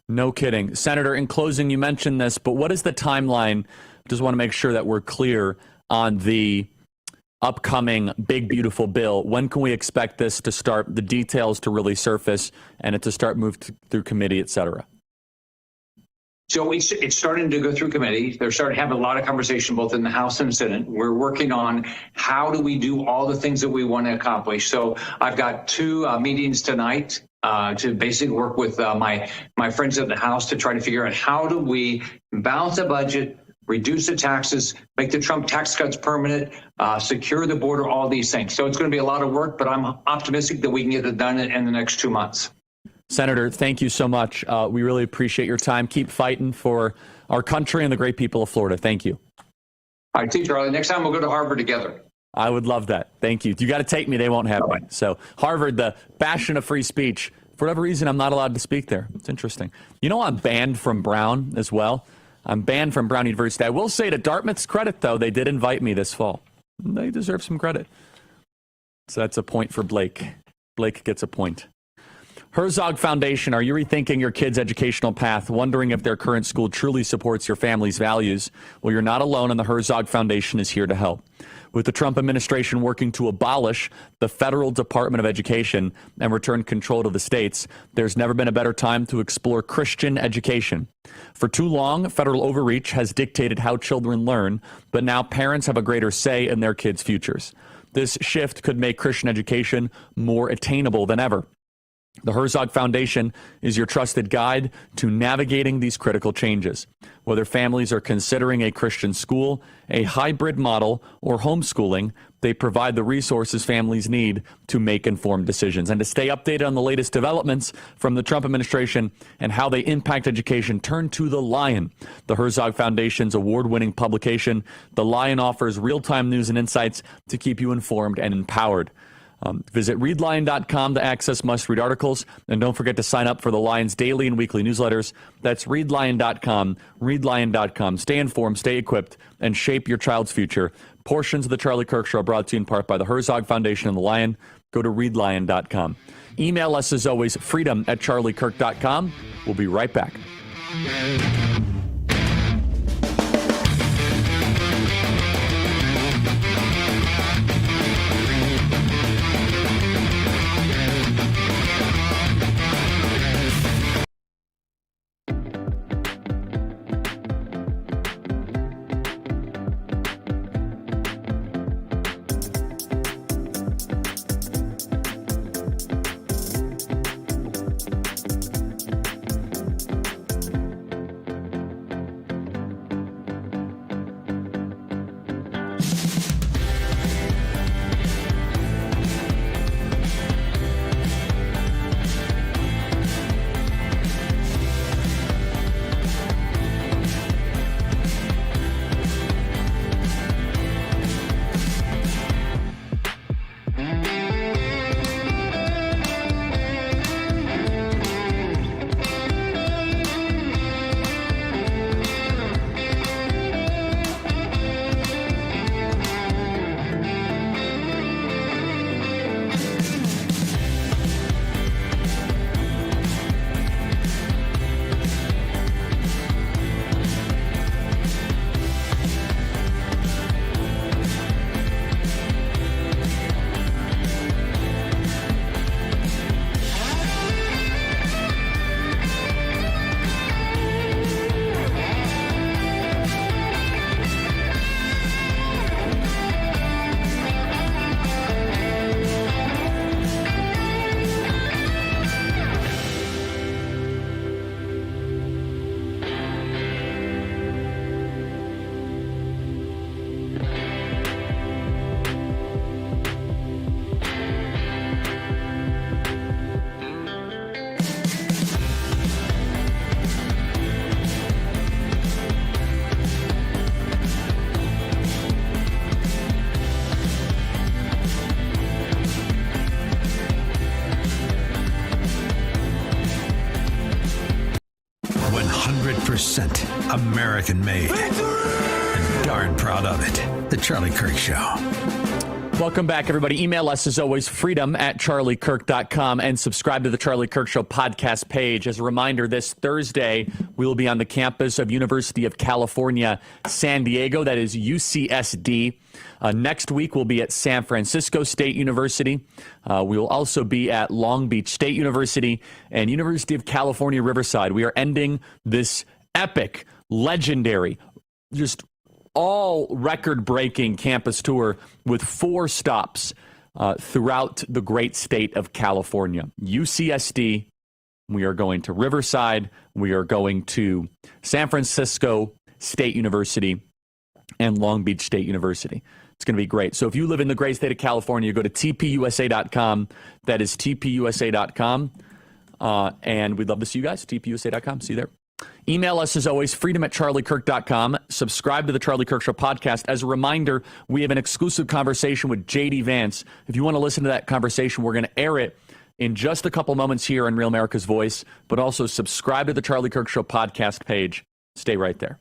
L: No kidding. Senator, in closing, you mentioned this, but what is the timeline? Just want to make sure that we're clear on the upcoming big, beautiful bill. When can we expect this to start, the details to really surface, and it to start move through committee, et cetera?
P: So it's starting to go through committee. They're starting to have a lot of conversation both in the House and Senate. We're working on how do we do all the things that we want to accomplish. So I've got two meetings tonight to basically work with my friends at the House to try to figure out how do we balance the budget, reduce the taxes, make the Trump tax cuts permanent, secure the border, all these things. So it's going to be a lot of work, but I'm optimistic that we can get it done in the next 2 months.
L: Senator, thank you so much. We really appreciate your time. Keep fighting for our country and the great people of Florida. Thank you.
P: All right, Charlie. Next time we'll go to Harvard together.
L: I would love that. Thank you. You got to take me. They won't have me. So Harvard, the bastion of free speech. For whatever reason, I'm not allowed to speak there. It's interesting. You know, I'm banned from Brown as well. I'm banned from Brown University. I will say to Dartmouth's credit, though, they did invite me this fall. They deserve some credit. So that's a point for Blake. Blake gets a point. Herzog Foundation, are you rethinking your kid's educational path, wondering if their current school truly supports your family's values? Well, you're not alone, and the Herzog Foundation is here to help. With the Trump administration working to abolish the federal Department of Education and return control to the states, there's never been a better time to explore Christian education. For too long, federal overreach has dictated how children learn, but now parents have a greater say in their kids' futures. This shift could make Christian education more attainable than ever. The Herzog Foundation is your trusted guide to navigating these critical changes. Whether families are considering a Christian school, a hybrid model, or homeschooling, they provide the resources families need to make informed decisions. And to stay updated on the latest developments from the Trump administration and how they impact education, turn to The Lion, the Herzog Foundation's award-winning publication. The Lion offers real-time news and insights to keep you informed and empowered. Visit readlion.com to access must-read articles, and don't forget to sign up for the Lion's daily and weekly newsletters. That's readlion.com, readlion.com. Stay informed, stay equipped, and shape your child's future. Portions of the Charlie Kirk Show are brought to you in part by the Herzog Foundation and the Lion. Go to readlion.com. Email us as always, freedom@charliekirk.com. We'll be right back.
K: American made. And darn proud of it. The Charlie Kirk Show.
L: Welcome back, everybody. Email us, as always, freedom@charliekirk.com, and subscribe to the Charlie Kirk Show podcast page. As a reminder, this Thursday, we will be on the campus of University of California, San Diego. That is UCSD. Next week, we'll be at San Francisco State University. We will also be at Long Beach State University and University of California, Riverside. We are ending this epic, legendary, just all record-breaking campus tour with 4 stops throughout the great state of California. UCSD, we are going to Riverside, we are going to San Francisco State University, and Long Beach State University. It's going to be great. So if you live in the great state of California, go to tpusa.com. That is tpusa.com. And we'd love to see you guys. tpusa.com. See you there. Email us, as always, freedom@charliekirk.com. Subscribe to the Charlie Kirk Show podcast. As a reminder, we have an exclusive conversation with JD Vance. If you want to listen to that conversation, we're going to air it in just a couple moments here on Real America's Voice, but also subscribe to the Charlie Kirk Show podcast page. Stay right there.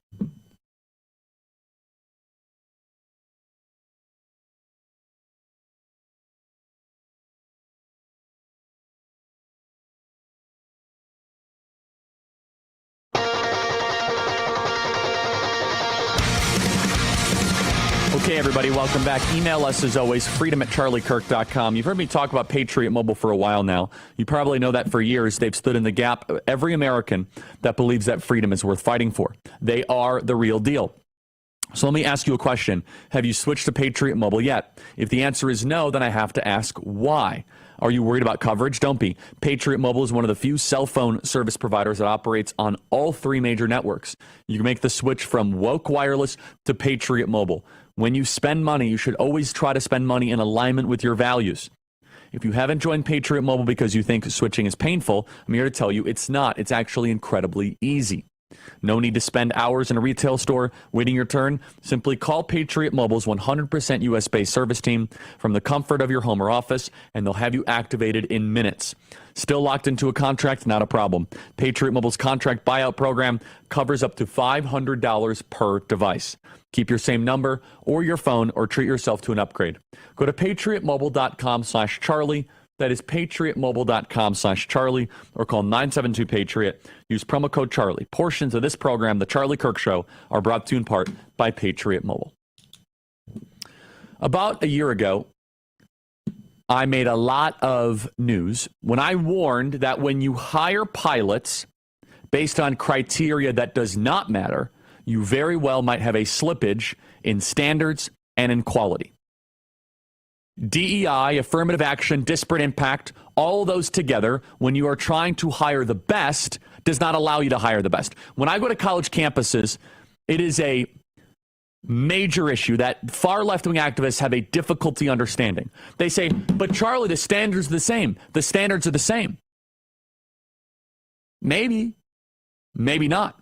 L: Okay, everybody, welcome back. Email us, as always, freedom@charliekirk.com. You've heard me talk about Patriot Mobile for a while now. You probably know that for years they've stood in the gap. Every American that believes that freedom is worth fighting for. They are the real deal. So let me ask you a question. Have you switched to Patriot Mobile yet? If the answer is no, then I have to ask why. Are you worried about coverage? Don't be. Patriot Mobile is one of the few cell phone service providers that operates on all three major networks. You can make the switch from woke wireless to Patriot Mobile. When you spend money, you should always try to spend money in alignment with your values. If you haven't joined Patriot Mobile because you think switching is painful, I'm here to tell you it's not. It's actually incredibly easy. No need to spend hours in a retail store waiting your turn. Simply call Patriot Mobile's 100% U.S.-based service team from the comfort of your home or office, and they'll have you activated in minutes. Still locked into a contract? Not a problem. Patriot Mobile's contract buyout program covers up to $500 per device. Keep your same number or your phone, or treat yourself to an upgrade. Go to patriotmobile.com/Charlie. That is patriotmobile.com/Charlie, or call 972-PATRIOT. Use promo code Charlie. Portions of this program, The Charlie Kirk Show, are brought to you in part by Patriot Mobile. About a year ago, I made a lot of news when I warned that when you hire pilots based on criteria that does not matter, you very well might have a slippage in standards and in quality. DEI, affirmative action, disparate impact, all those together, when you are trying to hire the best, does not allow you to hire the best. When I go to college campuses, it is a major issue that far left-wing activists have a difficulty understanding. They say, but Charlie, the standards are the same. The standards are the same. Maybe, maybe not.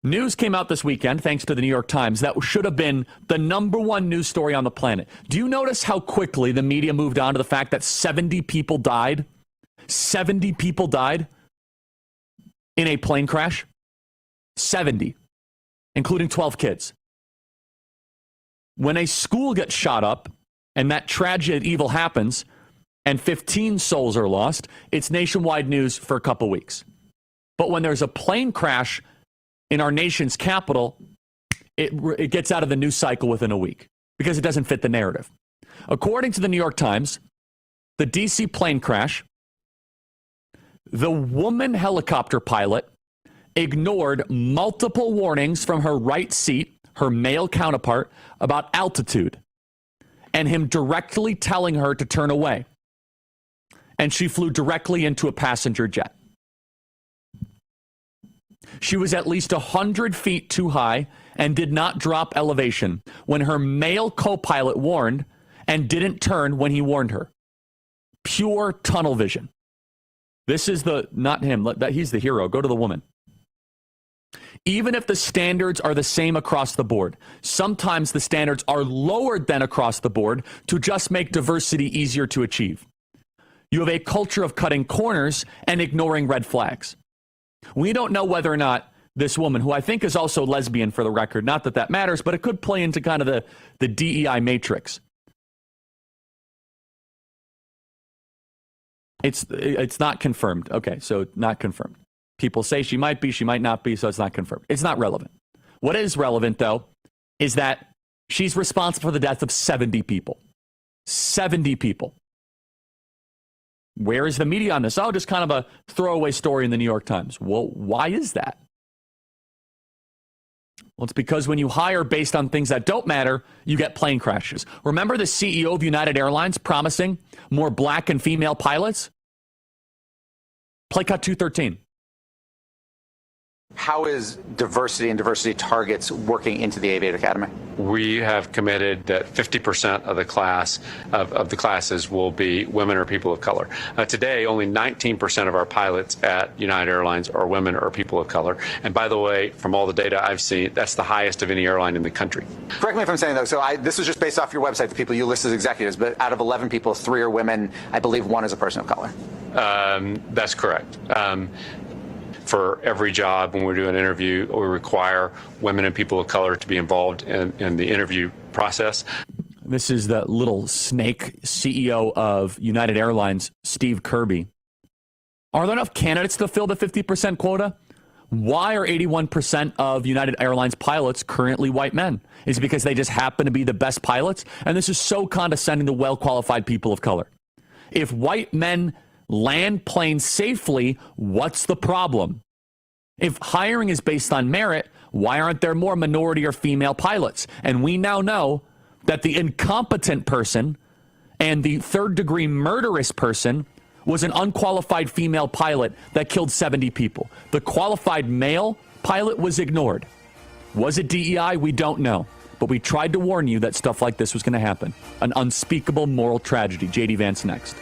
L: News came out this weekend, thanks to the New York Times, that should have been the #1 news story on the planet. Do you notice how quickly the media moved on to the fact that 70 people died? 70 people died in a plane crash? 70, including 12 kids. When a school gets shot up and that tragic evil happens and 15 souls are lost, it's nationwide news for a couple weeks. But when there's a plane crash in our nation's capital, it gets out of the news cycle within a week because it doesn't fit the narrative. According to the New York Times, the D.C. plane crash, the woman helicopter pilot ignored multiple warnings from her right seat, her male counterpart, about altitude, and him directly telling her to turn away. And she flew directly into a passenger jet. She was at least 100 feet too high and did not drop elevation when her male co-pilot warned and didn't turn when he warned her. Pure tunnel vision. This is not him. He's the hero. Go to the woman. Even if the standards are the same across the board, sometimes the standards are lowered than across the board to just make diversity easier to achieve. You have a culture of cutting corners and ignoring red flags. We don't know whether or not this woman, who I think is also lesbian for the record, not that that matters, but it could play into kind of the DEI matrix. It's not confirmed. Okay, so not confirmed. People say she might be, she might not be, so it's not confirmed. It's not relevant. What is relevant, though, is that she's responsible for the death of 70 people. 70 people. Where is the media on this? Oh, just kind of a throwaway story in the New York Times. Well, why is that? Well, it's because when you hire based on things that don't matter, you get plane crashes. Remember the CEO of United Airlines promising more black and female pilots? Play cut 213.
S: How is diversity and diversity targets working into the Aviation Academy?
T: We have committed that 50% of the class of the classes will be women or people of color. Today, only 19% of our pilots at United Airlines are women or people of color. And by the way, from all the data I've seen, that's the highest of any airline in the country.
S: Correct me if I'm saying, though, so this was just based off your website, the people you list as executives, but out of 11 people, 3 are women. I believe 1 is a person of color.
T: That's correct. For every job, when we do an interview, we require women and people of color to be involved in the interview process.
L: This is the little snake CEO of United Airlines, Steve Kirby. Are there enough candidates to fill the 50% quota? Why are 81% of United Airlines pilots currently white men? Is it because they just happen to be the best pilots? And this is so condescending to well-qualified people of color. If white men land planes safely, what's the problem? If hiring is based on merit, why aren't there more minority or female pilots? And we now know that the incompetent person and the third-degree murderous person was an unqualified female pilot that killed 70 people. The qualified male pilot was ignored. Was it DEI? We don't know. But we tried to warn you that stuff like this was going to happen. An unspeakable moral tragedy. JD Vance next.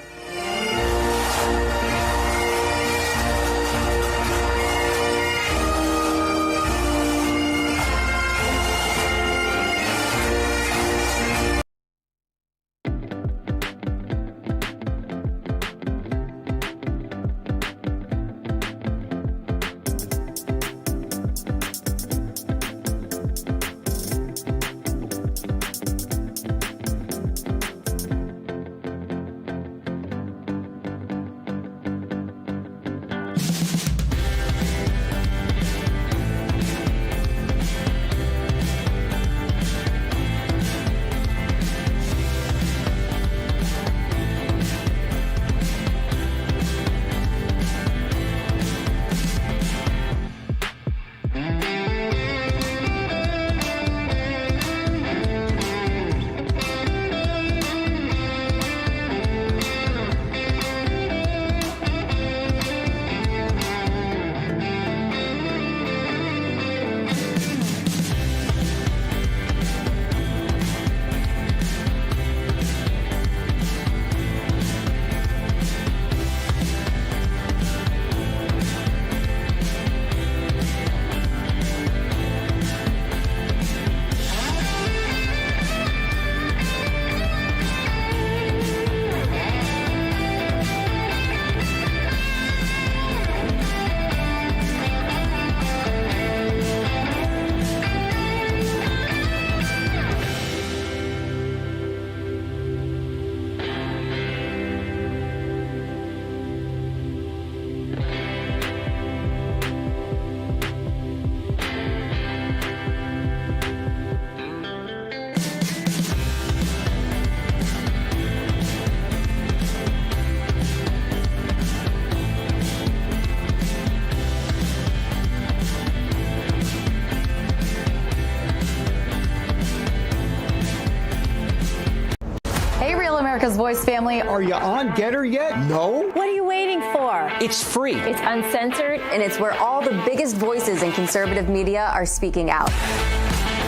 U: America's Voice family.
V: Are you on Getter yet? No?
U: What are you waiting for?
V: It's free.
U: It's uncensored, and it's where all the biggest voices in conservative media are speaking out.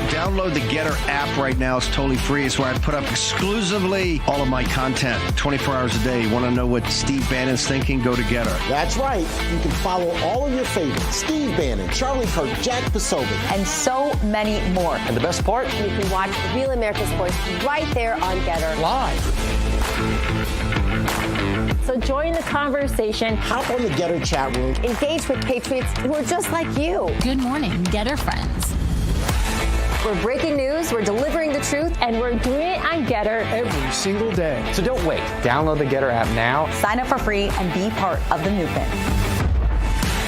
V: Download the Getter app right now. It's totally free. It's where I put up exclusively all of my content 24 hours a day. You want to know what Steve Bannon's thinking? Go to Getter.
O: That's right. You can follow all of your favorites. Steve Bannon, Charlie Kirk, Jack Posobiec.
U: And so many more.
V: And the best part?
U: You can watch Real America's Voice right there on Getter.
V: Live.
U: So join the conversation.
O: Hop on the Getter chat room.
U: Engage with patriots who are just like you.
W: Good morning, Getter friends.
U: We're breaking news, we're delivering the truth, and we're doing it on Getter
V: every single day.
X: So don't wait. Download the Getter app now.
U: Sign up for free and be part of the movement.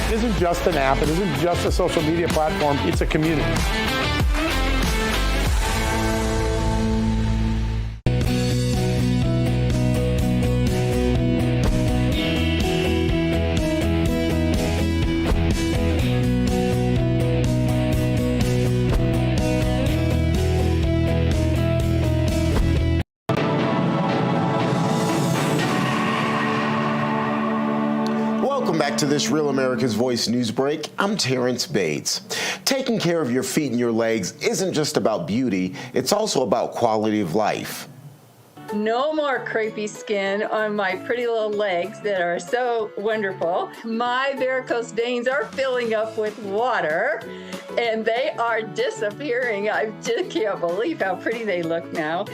Y: It isn't just an app. It isn't just a social media platform. It's a community.
O: To this Real America's Voice news break, I'm Terrence Bates. Taking care of your feet and your legs isn't just about beauty, it's also about quality of life.
Z: No more crepey skin on my pretty little legs that are so wonderful. My varicose veins are filling up with water and they are disappearing. I just can't believe how pretty they look now.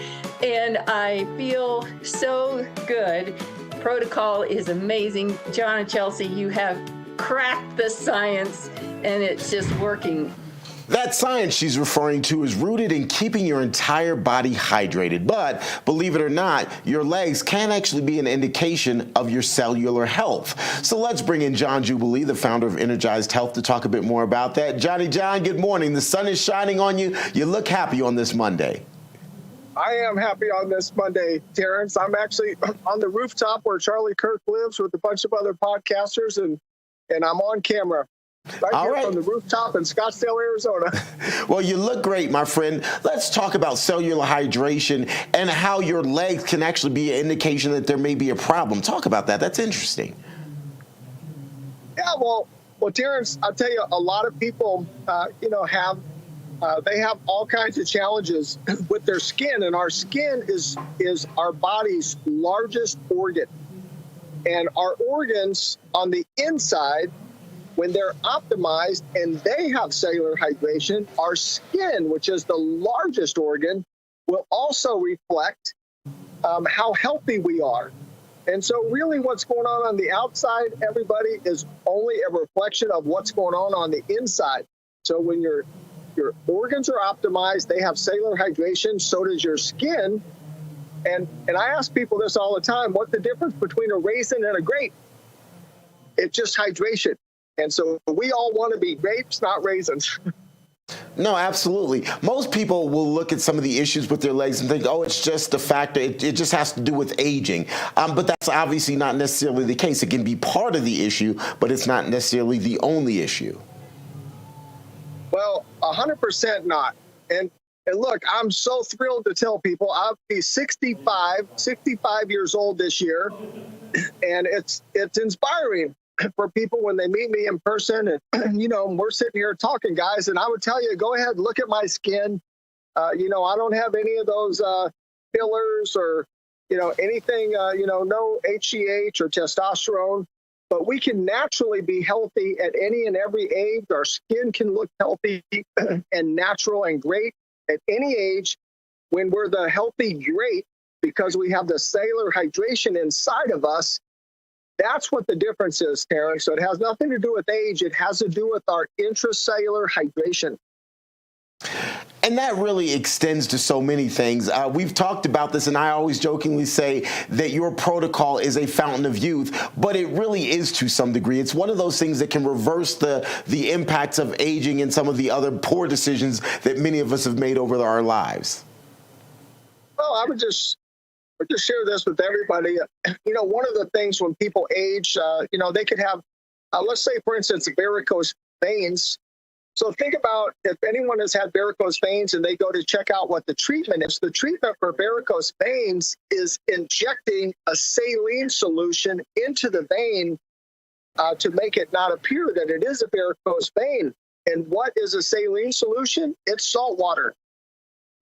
Z: And I feel so good. Protocol is amazing. John and Chelsea, you have cracked the science and it's just working
O: That science she's referring to is rooted in keeping your entire body hydrated. But believe it or not, your legs can actually be an indication of your cellular health. So let's bring in John Jubilee, the founder of Energized Health, to talk a bit more about that. John, good morning. The sun is shining on you. You look happy on this Monday.
A: I am happy on this Monday, Terrence. I'm actually on the rooftop where Charlie Kirk lives with a bunch of other podcasters, and I'm on camera. Right from the rooftop in Scottsdale, Arizona.
O: Well, you look great, my friend. Let's talk about cellular hydration and how your legs can actually be an indication that there may be a problem. Talk about that. That's interesting.
A: Yeah, well, Terrence, I'll tell you, a lot of people, they have all kinds of challenges with their skin, and our skin is our body's largest organ. And our organs on the inside, when they're optimized and they have cellular hydration, our skin, which is the largest organ, will also reflect how healthy we are. And so really what's going on the outside, everybody, is only a reflection of what's going on the inside. So when your organs are optimized, they have cellular hydration, so does your skin. And I ask people this all the time, what's the difference between a raisin and a grape? It's just hydration. And so we all want to be grapes, not raisins.
O: No, absolutely. Most people will look at some of the issues with their legs and think, oh, it's just a factor. It just has to do with aging. But that's obviously not necessarily the case. It can be part of the issue, but it's not necessarily the only issue.
A: Well, 100% not. And look, I'm so thrilled to tell people I'll be 65 years old this year. And it's inspiring for people when they meet me in person, and we're sitting here talking, guys, and I would tell you, go ahead, look at my skin. I don't have any of those fillers or anything, no HGH or testosterone, but we can naturally be healthy at any and every age. Our skin can look healthy and natural and great at any age when we're the healthy great, because we have the cellular hydration inside of us. That's what the difference is, Terrence. So it has nothing to do with age. It has to do with our intracellular hydration.
O: And that really extends to so many things. We've talked about this, and I always jokingly say that your protocol is a fountain of youth, but it really is to some degree. It's one of those things that can reverse the impacts of aging and some of the other poor decisions that many of us have made over our lives.
A: Well, I would just share this with everybody. One of the things when people age, they could have, let's say, for instance, varicose veins. So think about if anyone has had varicose veins and they go to check out what the treatment is. The treatment for varicose veins is injecting a saline solution into the vein to make it not appear that it is a varicose vein. And what is a saline solution? It's salt water.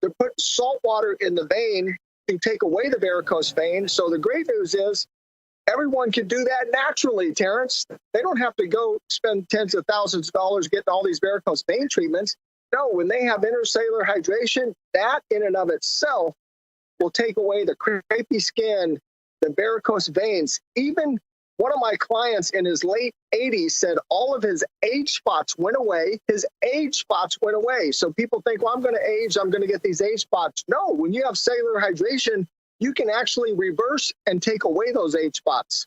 A: They're putting salt water in the vein to take away the varicose vein. So the great news is everyone can do that naturally, Terrence. They don't have to go spend tens of thousands of dollars getting all these varicose vein treatments. No, when they have intercellular hydration, that in and of itself will take away the crepey skin, the varicose veins. Even one of my clients in his late 80s said all of his age spots went away. His age spots went away. So people think, well, I'm going to age, I'm going to get these age spots. No, when you have cellular hydration, you can actually reverse and take away those age spots.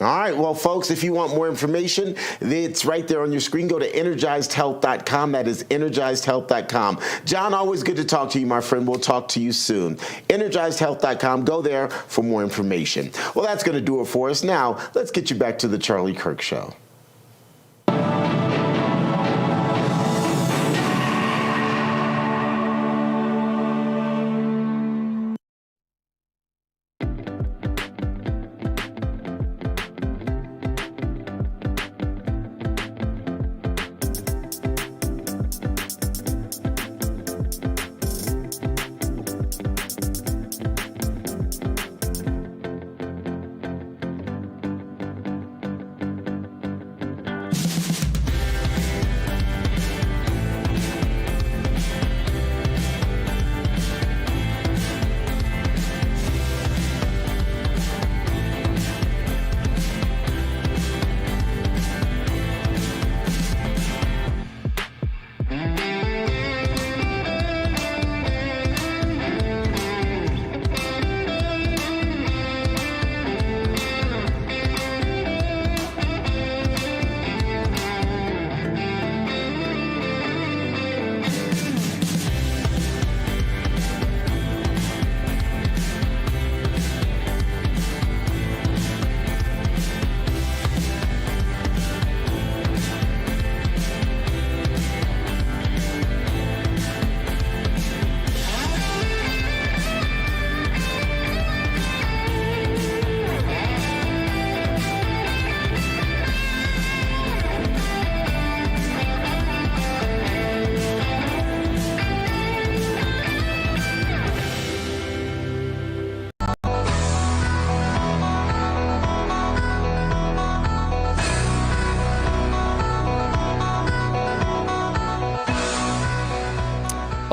O: All right. Well, folks, if you want more information, it's right there on your screen. Go to energizedhealth.com. That is energizedhealth.com. John, always good to talk to you, my friend. We'll talk to you soon. Energizedhealth.com. Go there for more information. Well, that's going to do it for us. Now, let's get you back to the Charlie Kirk Show.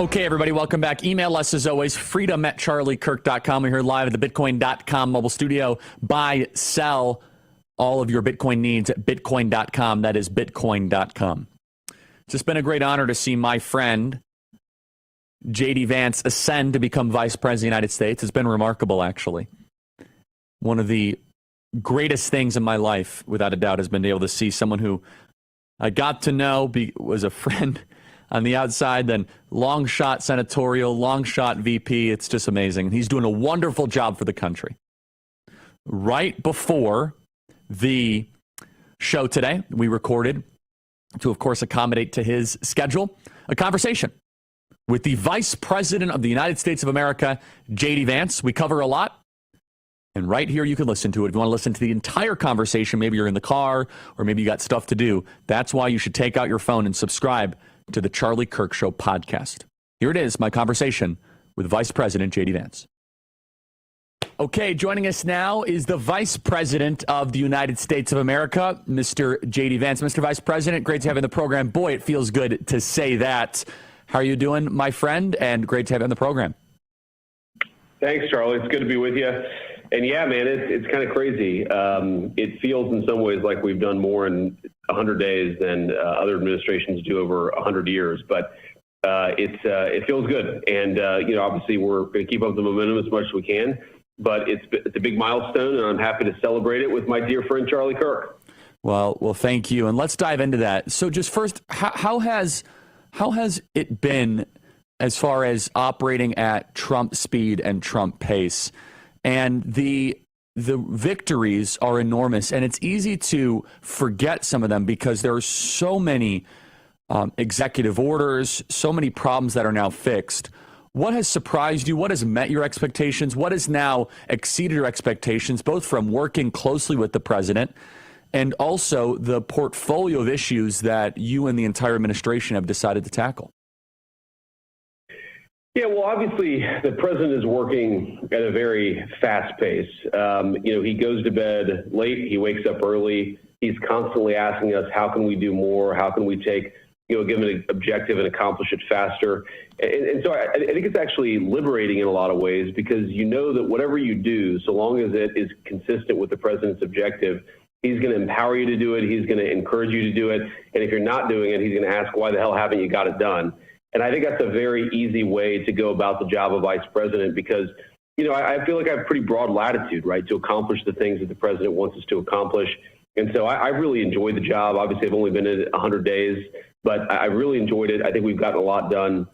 L: Okay, everybody, welcome back. Email us as always, freedom@charliekirk.com. We're here live at the Bitcoin.com mobile studio. Buy, sell all of your Bitcoin needs at Bitcoin.com. That is Bitcoin.com. It's just been a great honor to see my friend JD Vance ascend to become Vice President of the United States. It's been remarkable, actually. One of the greatest things in my life, without a doubt, has been able to see someone who I got to know, was a friend on the outside, then long shot senatorial, long shot VP. It's just amazing. He's doing a wonderful job for the country. Right before the show today, we recorded, to of course accommodate to his schedule, a conversation with the Vice President of the United States of America, JD Vance. We cover a lot. And right here, you can listen to it. If you want to listen to the entire conversation, maybe you're in the car or maybe you got stuff to do, that's why you should take out your phone and subscribe to the Charlie Kirk Show podcast. Here it is, my conversation with Vice President JD Vance. Okay, joining us now is the Vice President of the United States of America, Mr. JD Vance. Mr. Vice President, great to have you on the program. Boy, it feels good to say that. How are you doing, my friend? And great to have you on the program.
B: Thanks, Charlie. It's good to be with you. And yeah, man, it's kind of crazy. It feels in some ways like we've done more in 100 days than other administrations do over 100 years. But it feels good. And, obviously we're going to keep up the momentum as much as we can. But it's a big milestone, and I'm happy to celebrate it with my dear friend Charlie Kirk.
L: Well, thank you. And let's dive into that. So just first, how has it been as far as operating at Trump speed and Trump pace? And the victories are enormous, and it's easy to forget some of them because there are so many executive orders, so many problems that are now fixed. What has surprised you? What has met your expectations? What has now exceeded your expectations, both from working closely with the president and also the portfolio of issues that you and the entire administration have decided to tackle?
B: Yeah, well, obviously, the president is working at a very fast pace. He goes to bed late. He wakes up early. He's constantly asking us, how can we do more? How can we give him an objective and accomplish it faster? And so I think it's actually liberating in a lot of ways because you know that whatever you do, so long as it is consistent with the president's objective, he's going to empower you to do it. He's going to encourage you to do it. And if you're not doing it, he's going to ask, why the hell haven't you got it done? And I think that's a very easy way to go about the job of vice president because, I feel like I have pretty broad latitude, right, to accomplish the things that the president wants us to accomplish. And so I really enjoyed the job. Obviously, I've only been in it 100 days, but I really enjoyed it. I think we've gotten a lot done.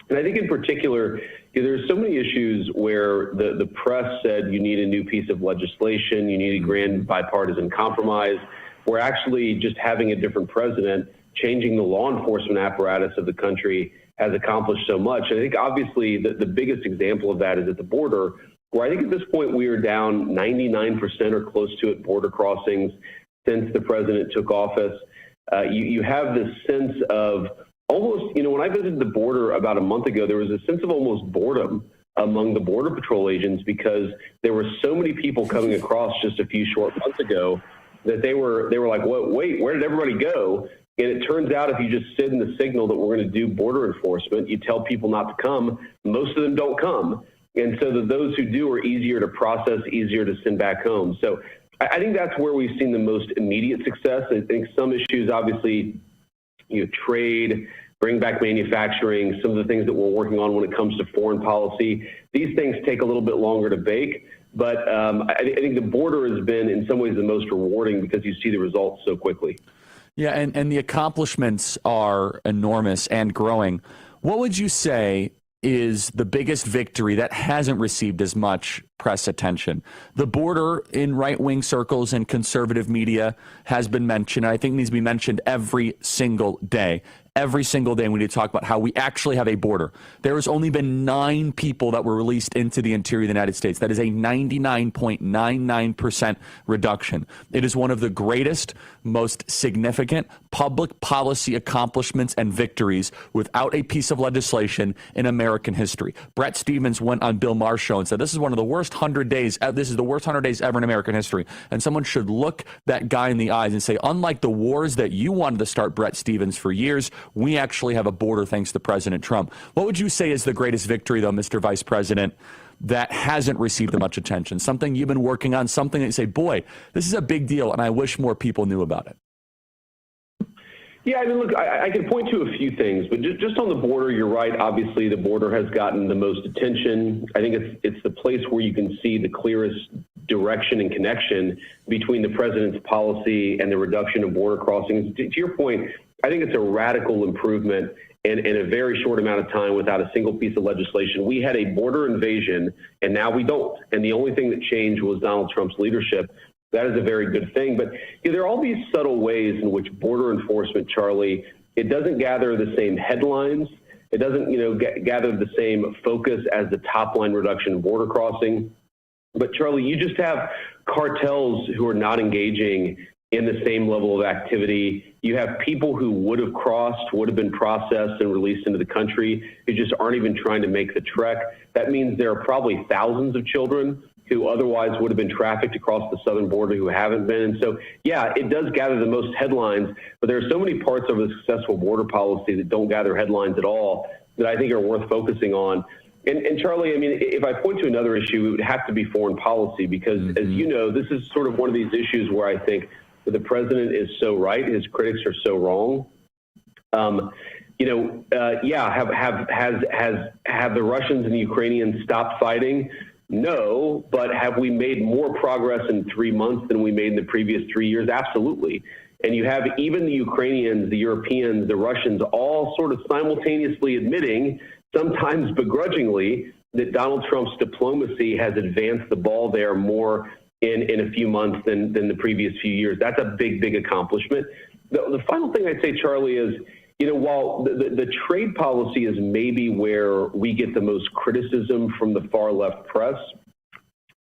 B: And I think in particular, there's so many issues where the press said you need a new piece of legislation, you need a grand bipartisan compromise, where actually just having a different president, changing the law enforcement apparatus of the country has accomplished so much. And I think obviously the biggest example of that is at the border, where I think at this point we are down 99% or close to it border crossings since the president took office. You have this sense of almost, when I visited the border about a month ago, there was a sense of almost boredom among the Border Patrol agents because there were so many people coming across just a few short months ago that they were like, wait, where did everybody go? And it turns out if you just sit in the signal that we're going to do border enforcement, you tell people not to come, most of them don't come. And so those who do are easier to process, easier to send back home. So I think that's where we've seen the most immediate success. I think some issues, obviously, trade, bring back manufacturing, some of the things that we're working on when it comes to foreign policy, these things take a little bit longer to bake. But I think the border has been in some ways the most rewarding because you see the results so quickly.
L: Yeah, and the accomplishments are enormous and growing. What would you say is the biggest victory that hasn't received as much press attention? The border in right-wing circles and conservative media has been mentioned. I think it needs to be mentioned every single day. Every single day we need to talk about how we actually have a border. There has only been 9 people that were released into the interior of the United States. That is a 99.99% reduction. It is one of the greatest, most significant public policy accomplishments and victories without a piece of legislation in American history. Brett Stevens went on Bill Maher's show and said, this is one of the worst worst 100 days. This is the worst 100 days ever in American history. And someone should look that guy in the eyes and say, unlike the wars that you wanted to start, Brett Stevens, for years, we actually have a border thanks to President Trump. What would you say is the greatest victory, though, Mr. Vice President, that hasn't received much attention? Something you've been working on, something that you say, boy, this is a big deal, and I wish more people knew about it.
B: Yeah, I mean, look, I can point to a few things, but just on the border, you're right. Obviously, the border has gotten the most attention. I think it's the place where you can see the clearest direction and connection between the president's policy and the reduction of border crossings. To your point, I think it's a radical improvement in a very short amount of time without a single piece of legislation. We had a border invasion, and now we don't. And the only thing that changed was Donald Trump's leadership. That is a very good thing. But there are all these subtle ways in which border enforcement, Charlie, it doesn't gather the same headlines. It doesn't, gather the same focus as the top line reduction of border crossing. But Charlie, you just have cartels who are not engaging in the same level of activity. You have people who would have crossed, would have been processed and released into the country who just aren't even trying to make the trek. That means there are probably thousands of children who otherwise would have been trafficked across the southern border who haven't been. And so, yeah, it does gather the most headlines, but there are so many parts of a successful border policy that don't gather headlines at all that I think are worth focusing on. And Charlie, I mean, if I point to another issue, it would have to be foreign policy, because as you know, this is sort of one of these issues where I think that the president is so right, his critics are so wrong. Have the Russians and the Ukrainians stopped fighting? No, but have we made more progress in 3 months than we made in the previous 3 years? Absolutely. And you have even the Ukrainians, the Europeans, the Russians all sort of simultaneously admitting, sometimes begrudgingly, that Donald Trump's diplomacy has advanced the ball there more in a few months than the previous few years. That's a big, big accomplishment. The final thing I'd say, Charlie, is, while the trade policy is maybe where we get the most criticism from the far left press,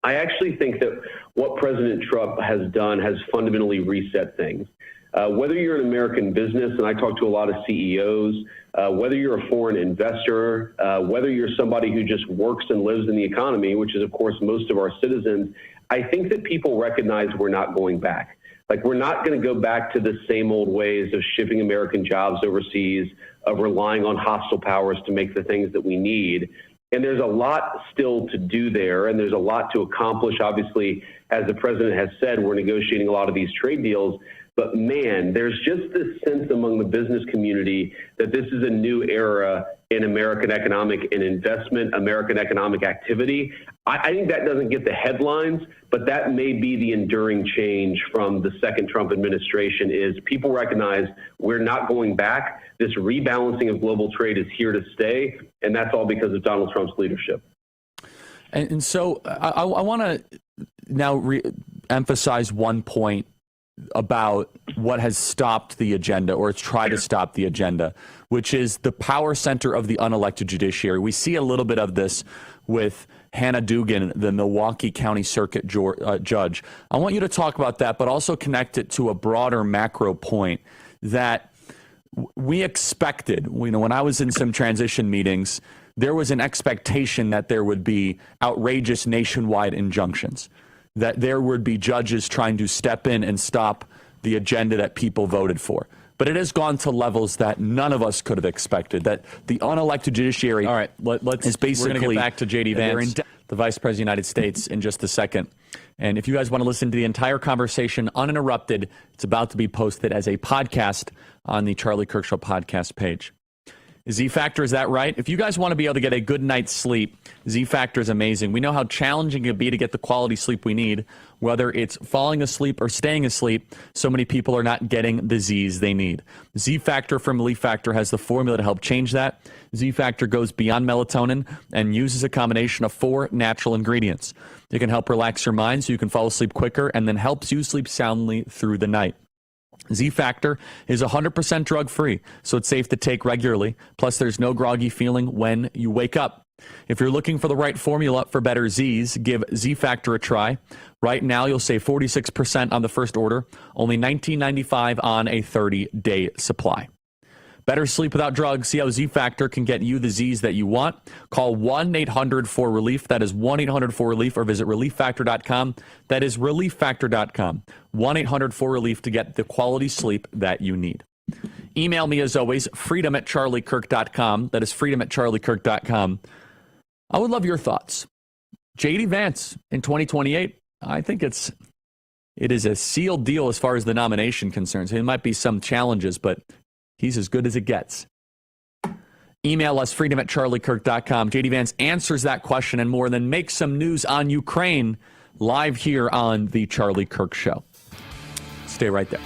B: I actually think that what President Trump has done has fundamentally reset things. Whether you're an American business, and I talk to a lot of CEOs, whether you're a foreign investor, whether you're somebody who just works and lives in the economy, which is, of course, most of our citizens, I think that people recognize we're not going back. Like, we're not going to go back to the same old ways of shipping American jobs overseas, of relying on hostile powers to make the things that we need. And there's a lot still to do there, and there's a lot to accomplish. Obviously, as the president has said, we're negotiating a lot of these trade deals. But man, there's just this sense among the business community that this is a new era in American economic and investment, American economic activity. I think that doesn't get the headlines, but that may be the enduring change from the second Trump administration. Is people recognize we're not going back. This rebalancing of global trade is here to stay, and that's all because of Donald Trump's leadership.
L: And so I want to now emphasize one point about what has stopped the agenda, or tried to stop the agenda, which is the power center of the unelected judiciary. We see a little bit of this with Hannah Dugan, the Milwaukee County Circuit judge. I want you to talk about that, but also connect it to a broader macro point that we expected. When I was in some transition meetings, there was an expectation that there would be outrageous nationwide injunctions, that there would be judges trying to step in and stop the agenda that people voted for. But it has gone to levels that none of us could have expected, that the unelected judiciary. All right, is basically, we're going to get back to JD Vance, the Vice President of the United States, in just a second. And if you guys want to listen to the entire conversation uninterrupted, it's about to be posted as a podcast on the Charlie Kirk Show podcast page. Z-Factor, is that right? If you guys want to be able to get a good night's sleep, Z-Factor is amazing. We know how challenging it can be to get the quality sleep we need, whether it's falling asleep or staying asleep. So many people are not getting the Z's they need. Z-Factor from Leaf Factor has the formula to help change that. Z-Factor goes beyond melatonin and uses a combination of 4 natural ingredients. It can help relax your mind so you can fall asleep quicker, and then helps you sleep soundly through the night. Z-Factor is 100% drug-free, so it's safe to take regularly. Plus, there's no groggy feeling when you wake up. If you're looking for the right formula for better Z's, give Z-Factor a try. Right now, you'll save 46% on the first order, only $19.95 on a 30-day supply. Better sleep without drugs. See how Z-Factor can get you the Z's that you want. Call 1-800-4RELIEF. That is 1-800-4RELIEF, or visit relieffactor.com. That is relieffactor.com. 1-800-4RELIEF to get the quality sleep that you need. Email me, as always, freedom@charliekirk.com. That is freedom@charliekirk.com. I would love your thoughts. JD Vance in 2028, I think it is a sealed deal as far as the nomination concerns. There might be some challenges, but he's as good as it gets. Email us, freedom@charliekirk.com. JD Vance answers that question and more, then makes some news on Ukraine live here on the Charlie Kirk Show. Stay right there.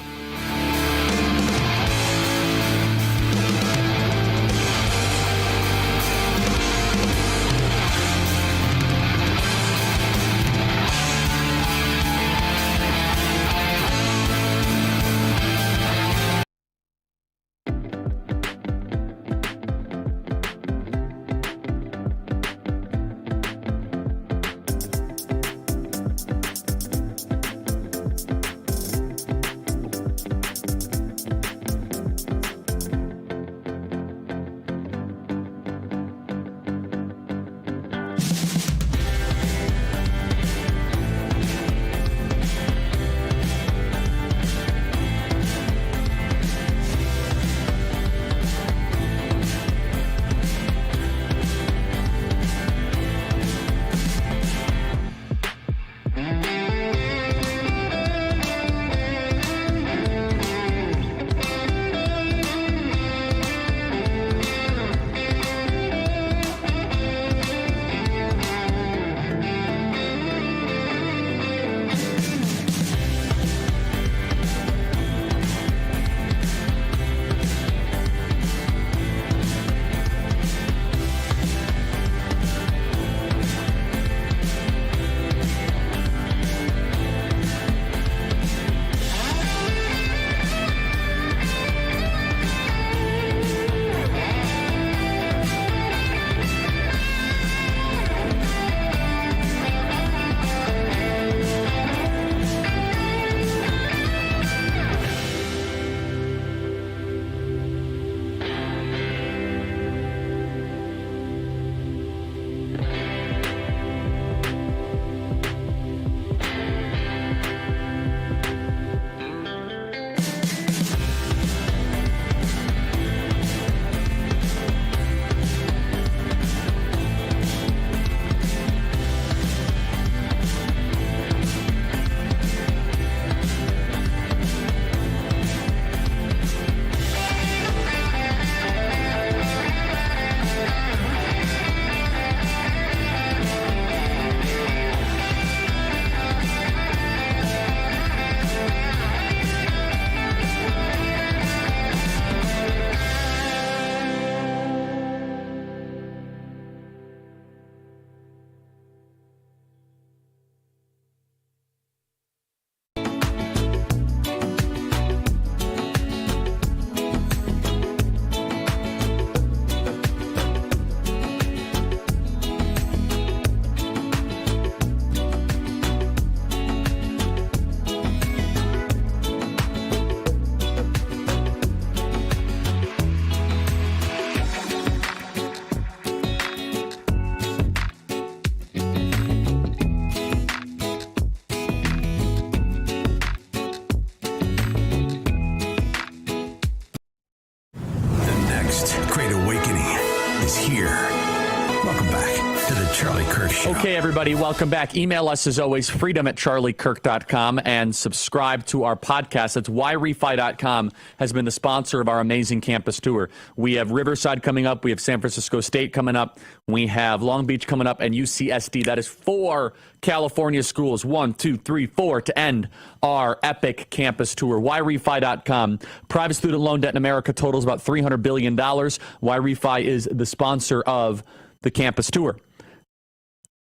L: Okay, everybody, welcome back. Email us, as always, freedom@charliekirk.com, and subscribe to our podcast. That's whyrefi.com has been the sponsor of our amazing campus tour. We have Riverside coming up. We have San Francisco State coming up. We have Long Beach coming up, and UCSD. That is 4 California schools, 1, 2, 3, 4, to end our epic campus tour. Whyrefi.com. Private student loan debt in America totals about $300 billion. Whyrefi is the sponsor of the campus tour.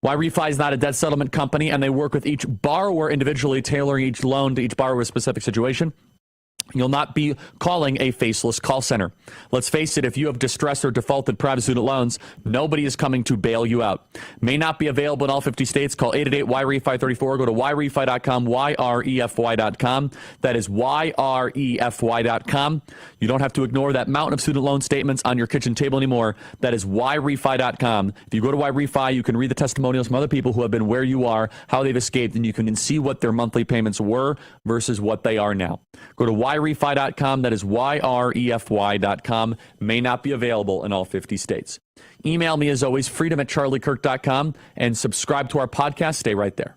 L: Whyrefi is not a debt settlement company, and they work with each borrower individually, tailoring each loan to each borrower's specific situation. You'll not be calling a faceless call center. Let's face it, if you have distressed or defaulted private student loans, nobody is coming to bail you out. May not be available in all 50 states. Call 888-YREFI34. Go to YREFI.com, YREFY.com. That is YREFY.com. You don't have to ignore that mountain of student loan statements on your kitchen table anymore. That is YREFI.com. If you go to YREFI, you can read the testimonials from other people who have been where you are, how they've escaped, and you can see what their monthly payments were versus what they are now. Go to YREFI.com. That is YREFY.com. May not be available in all 50 states. Email me as always, freedom@charliekirk.com, and subscribe to our podcast. Stay right there.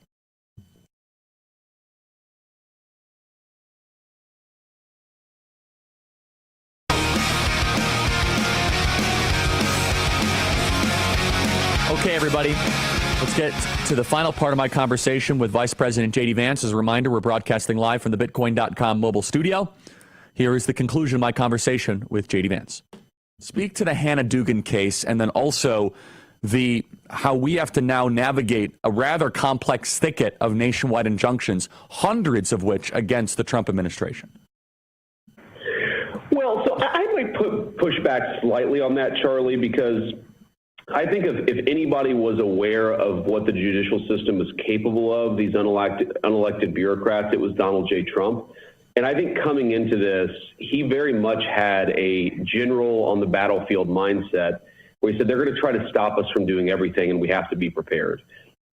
L: Okay, everybody. Let's get to the final part of my conversation with Vice President JD Vance. As a reminder, we're broadcasting live from the Bitcoin.com mobile studio. Here is the conclusion of my conversation with JD Vance. Speak to the Hannah Dugan case, and then also how we have to now navigate a rather complex thicket of nationwide injunctions, hundreds of which against the Trump administration.
B: Well, so I might push back slightly on that, Charlie, because I think if anybody was aware of what the judicial system is capable of, these unelected bureaucrats, it was Donald J. Trump. And I think coming into this, he very much had a general on the battlefield mindset where he said they're going to try to stop us from doing everything and we have to be prepared.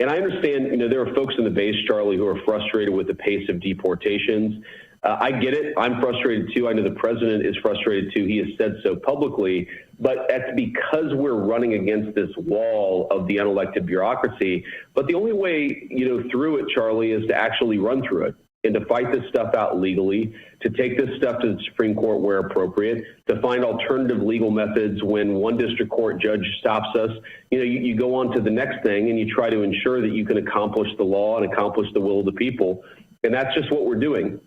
B: And I understand, there are folks in the base, Charlie, who are frustrated with the pace of deportations. I get it. I'm frustrated too. I know the president is frustrated too. He has said so publicly, but that's because we're running against this wall of the unelected bureaucracy. But the only way, through it, Charlie, is to actually run through it and to fight this stuff out legally, to take this stuff to the Supreme Court where appropriate, to find alternative legal methods when one district court judge stops us. You go on to the next thing and you try to ensure that you can accomplish the law and accomplish the will of the people. And that's just what we're doing.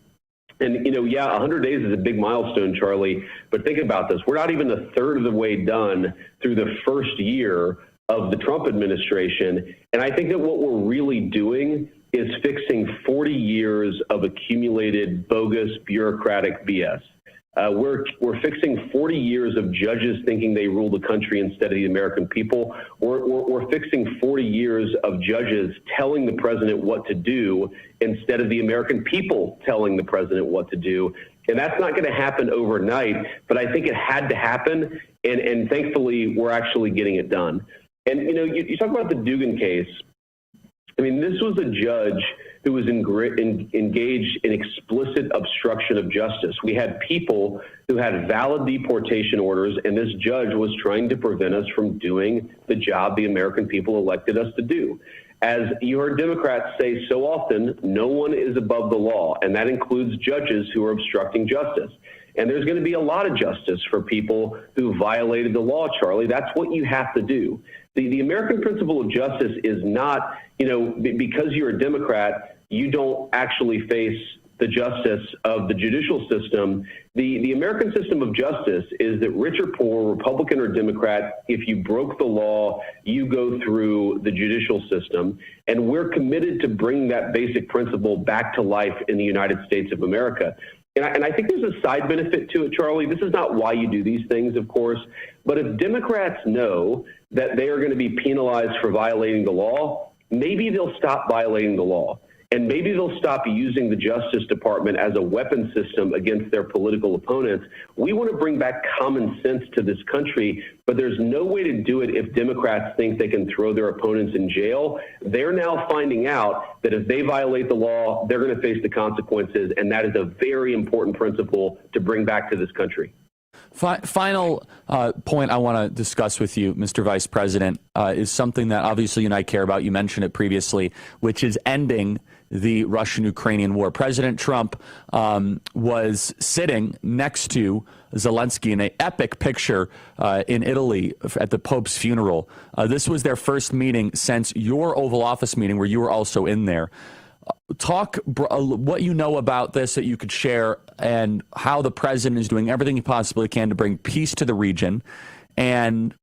B: And, 100 days is a big milestone, Charlie, but think about this. We're not even a third of the way done through the first year of the Trump administration. And I think that what we're really doing is fixing 40 years of accumulated bogus bureaucratic BS. We're fixing 40 years of judges thinking they rule the country instead of the American people. We're fixing 40 years of judges telling the president what to do instead of the American people telling the president what to do. And that's not going to happen overnight, but I think it had to happen. And thankfully, we're actually getting it done. And, you talk about the Dugan case. I mean, this was a judge who was engaged in explicit obstruction of justice. We had people who had valid deportation orders, and this judge was trying to prevent us from doing the job the American people elected us to do. As you heard Democrats say so often, no one is above the law, and that includes judges who are obstructing justice. And there's going to be a lot of justice for people who violated the law, Charlie. That's what you have to do. The American principle of justice is not, because you're a Democrat, you don't actually face the justice of the judicial system. The American system of justice is that rich or poor, Republican or Democrat, if you broke the law, you go through the judicial system. And we're committed to bring that basic principle back to life in the United States of America. And I think there's a side benefit to it, Charlie. This is not why you do these things, of course. But if Democrats know that they are going to be penalized for violating the law, maybe they'll stop violating the law. And maybe they'll stop using the Justice Department as a weapon system against their political opponents. We want to bring back common sense to this country, but there's no way to do it if Democrats think they can throw their opponents in jail. They're now finding out that if they violate the law, they're going to face the consequences, and that is a very important principle to bring back to this country.
L: Final point I want to discuss with you, Mr. Vice President, is something that obviously you and I care about. You mentioned it previously, which is ending the Russian-Ukrainian war. President Trump was sitting next to Zelensky in an epic picture in Italy at the Pope's funeral. This was their first meeting since your Oval Office meeting, where you were also in there. Talk what you know about this that you could share, and how the president is doing everything he possibly can to bring peace to the region, and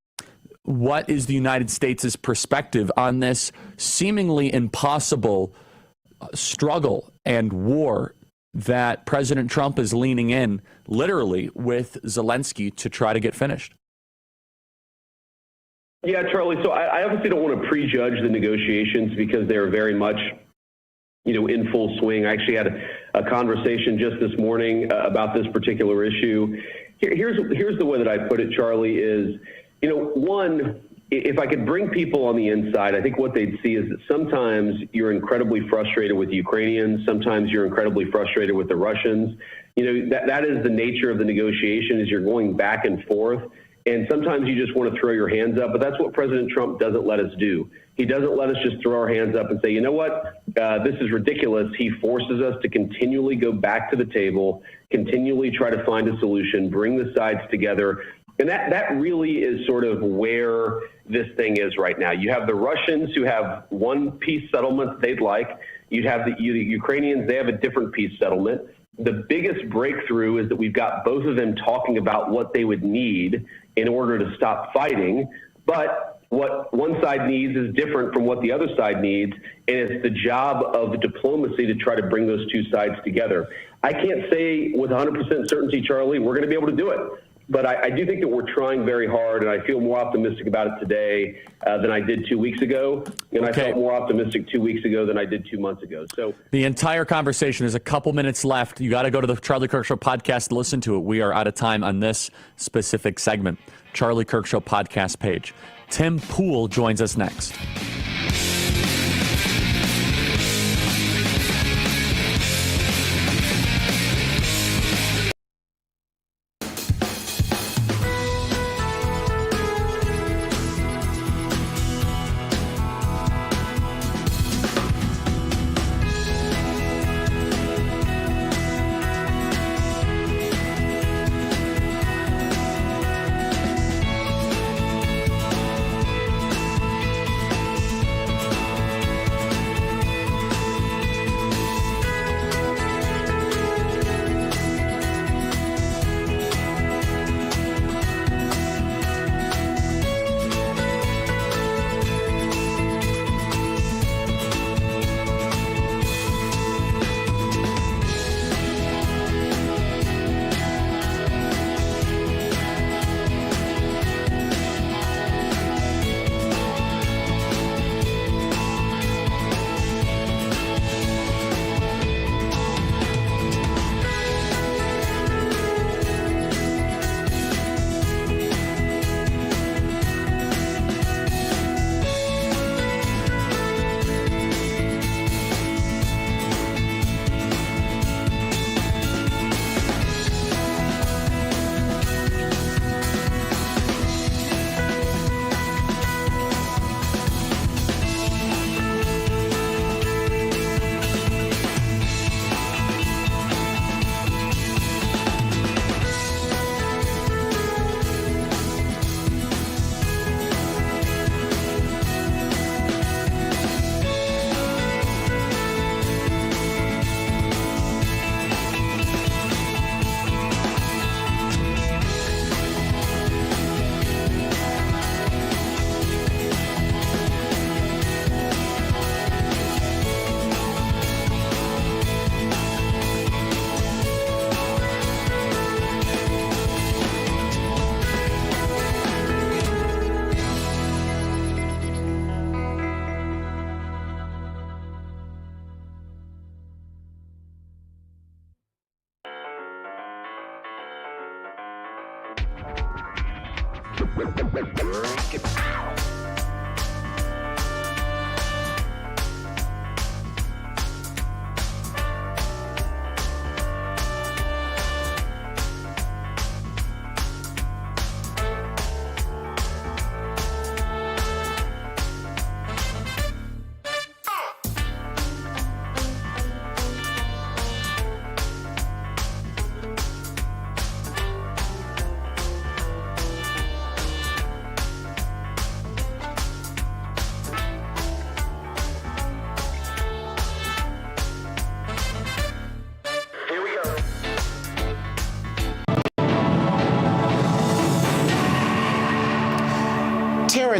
L: what is the United States' perspective on this seemingly impossible struggle and war that President Trump is leaning in literally with Zelensky to try to get finished.
B: Yeah, Charlie. So I obviously don't want to prejudge the negotiations because they're very much, in full swing. I actually had a conversation just this morning about this particular issue. Here's the way that I put it, Charlie, is, one, if I could bring people on the inside, I think what they'd see is that sometimes you're incredibly frustrated with the Ukrainians. Sometimes you're incredibly frustrated with the Russians. That is the nature of the negotiation, is you're going back and forth. And sometimes you just want to throw your hands up, but that's what President Trump doesn't let us do. He doesn't let us just throw our hands up and say, you know what, this is ridiculous. He forces us to continually go back to the table, continually try to find a solution, bring the sides together. And that really is sort of where this thing is right now. You have the Russians who have one peace settlement they'd like. You'd have the Ukrainians, they have a different peace settlement. The biggest breakthrough is that we've got both of them talking about what they would need in order to stop fighting. But what one side needs is different from what the other side needs. And it's the job of diplomacy to try to bring those two sides together. I can't say with 100% certainty, Charlie, we're going to be able to do it. But I do think that we're trying very hard, and I feel more optimistic about it today than I did 2 weeks ago. And I felt more optimistic 2 weeks ago than I did 2 months ago. So
L: the entire conversation is a couple minutes left. You got to go to the Charlie Kirk Show podcast to listen to it. We are out of time on this specific segment. Charlie Kirk Show podcast page. Tim Pool joins us next.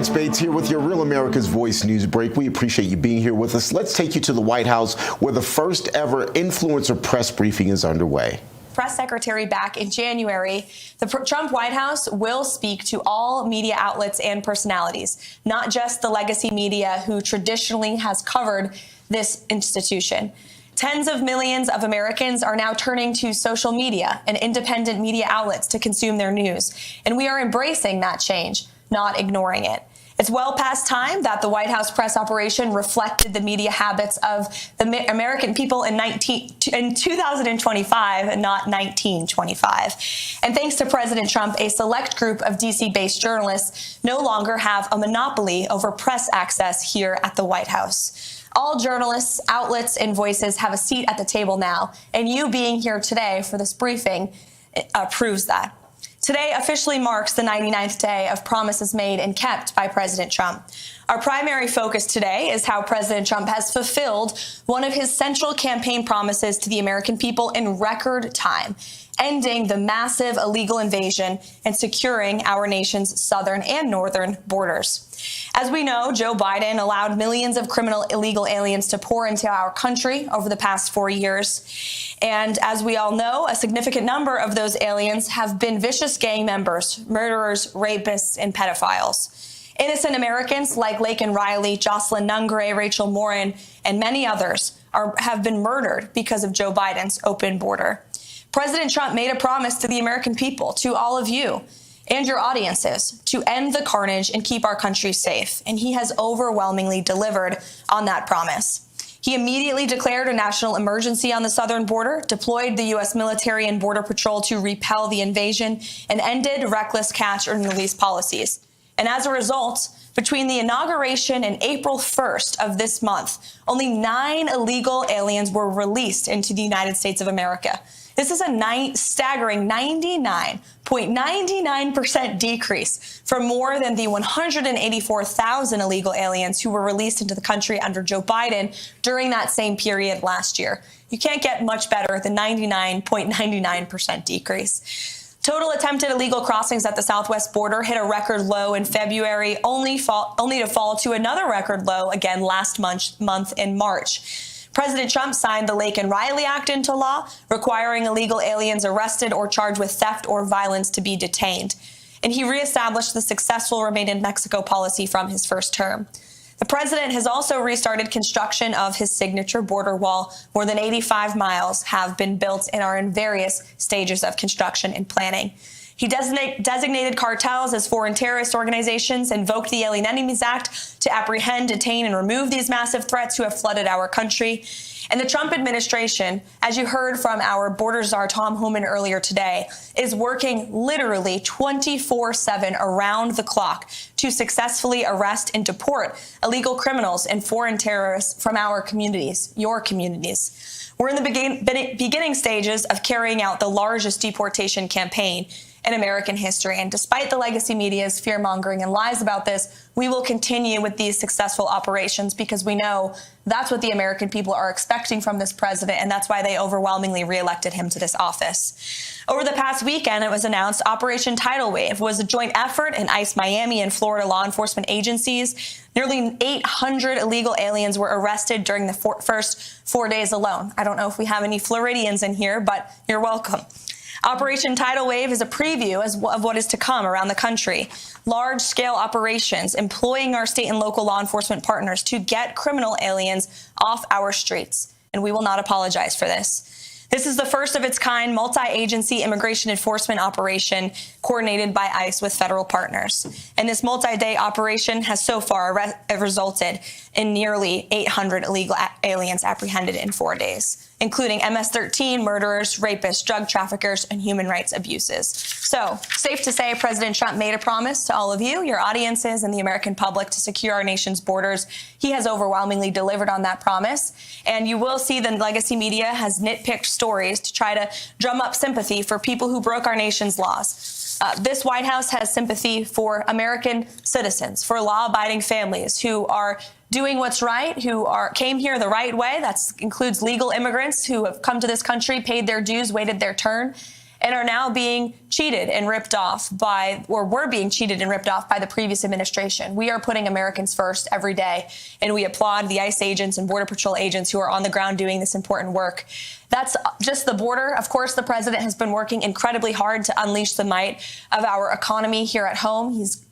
O: Lance Bates here with your Real America's Voice news break. We appreciate you being here with us. Let's take you to the White House, where the first ever influencer press briefing is underway.
C: Press secretary back in January, the Trump White House will speak to all media outlets and personalities, not just the legacy media who traditionally has covered this institution. Tens of millions of Americans are now turning to social media and independent media outlets to consume their news, and we are embracing that change, not ignoring it. It's well past time that the White House press operation reflected the media habits of the American people in 2025 and not 1925. And thanks to President Trump, a select group of DC-based journalists no longer have a monopoly over press access here at the White House. All journalists, outlets, and voices have a seat at the table now, and you being here today for this briefing proves that. Today officially marks the 99th day of promises made and kept by President Trump. Our primary focus today is how President Trump has fulfilled one of his central campaign promises to the American people in record time, ending the massive illegal invasion and securing our nation's southern and northern borders. As we know, Joe Biden allowed millions of criminal illegal aliens to pour into our country over the past 4 years. And as we all know, a significant number of those aliens have been vicious gang members, murderers, rapists, and pedophiles. Innocent Americans like Laken Riley, Jocelyn Nungare, Rachel Morin, and many others have been murdered because of Joe Biden's open border. President Trump made a promise to the American people, to all of you and your audiences, to end the carnage and keep our country safe. And he has overwhelmingly delivered on that promise. He immediately declared a national emergency on the southern border, deployed the U.S. military and Border Patrol to repel the invasion, and ended reckless catch and release policies. And as a result, between the inauguration and April 1st of this month, only 9 illegal aliens were released into the United States of America. This is a staggering 99.99% decrease from more than the 184,000 illegal aliens who were released into the country under Joe Biden during that same period last year. You can't get much better than 99.99% decrease. Total attempted illegal crossings at the southwest border hit a record low in February, only to fall to another record low again last month in March. President Trump signed the Laken Riley Act into law, requiring illegal aliens arrested or charged with theft or violence to be detained. And he reestablished the successful Remain in Mexico policy from his first term. The president has also restarted construction of his signature border wall. More than 85 miles have been built and are in various stages of construction and planning. He designated cartels as foreign terrorist organizations, invoked the Alien Enemies Act to apprehend, detain, and remove these massive threats who have flooded our country. And the Trump administration, as you heard from our border czar Tom Homan earlier today, is working literally 24/7 around the clock to successfully arrest and deport illegal criminals and foreign terrorists from our communities, your communities. We're in the beginning stages of carrying out the largest deportation campaign in American history. And despite the legacy media's fear-mongering and lies about this, we will continue with these successful operations because we know that's what the American people are expecting from this president, and that's why they overwhelmingly reelected him to this office. Over the past weekend, it was announced Operation Tidal Wave was a joint effort in ICE Miami and Florida law enforcement agencies. Nearly 800 illegal aliens were arrested during the first 4 days alone. I don't know if we have any Floridians in here, but you're welcome. Operation Tidal Wave is a preview of what is to come around the country. Large-scale operations employing our state and local law enforcement partners to get criminal aliens off our streets. And we will not apologize for this. This is the first of its kind multi-agency immigration enforcement operation coordinated by ICE with federal partners. And this multi-day operation has so far resulted in nearly 800 illegal aliens apprehended in 4 days, including MS-13, murderers, rapists, drug traffickers, and human rights abuses. So, safe to say President Trump made a promise to all of you, your audiences, and the American public to secure our nation's borders. He has overwhelmingly delivered on that promise. And you will see the legacy media has nitpicked stories to try to drum up sympathy for people who broke our nation's laws. This White House has sympathy for American citizens, for law-abiding families who are doing what's right, who came here the right way. That includes legal immigrants who have come to this country, paid their dues, waited their turn. and are now being cheated and ripped off by, or were being cheated and ripped off by the previous administration. We are putting Americans first every day, and we applaud the ICE agents and Border Patrol agents who are on the ground doing this important work. That's just the border. Of course, the president has been working incredibly hard to unleash the might of our economy here at home. He's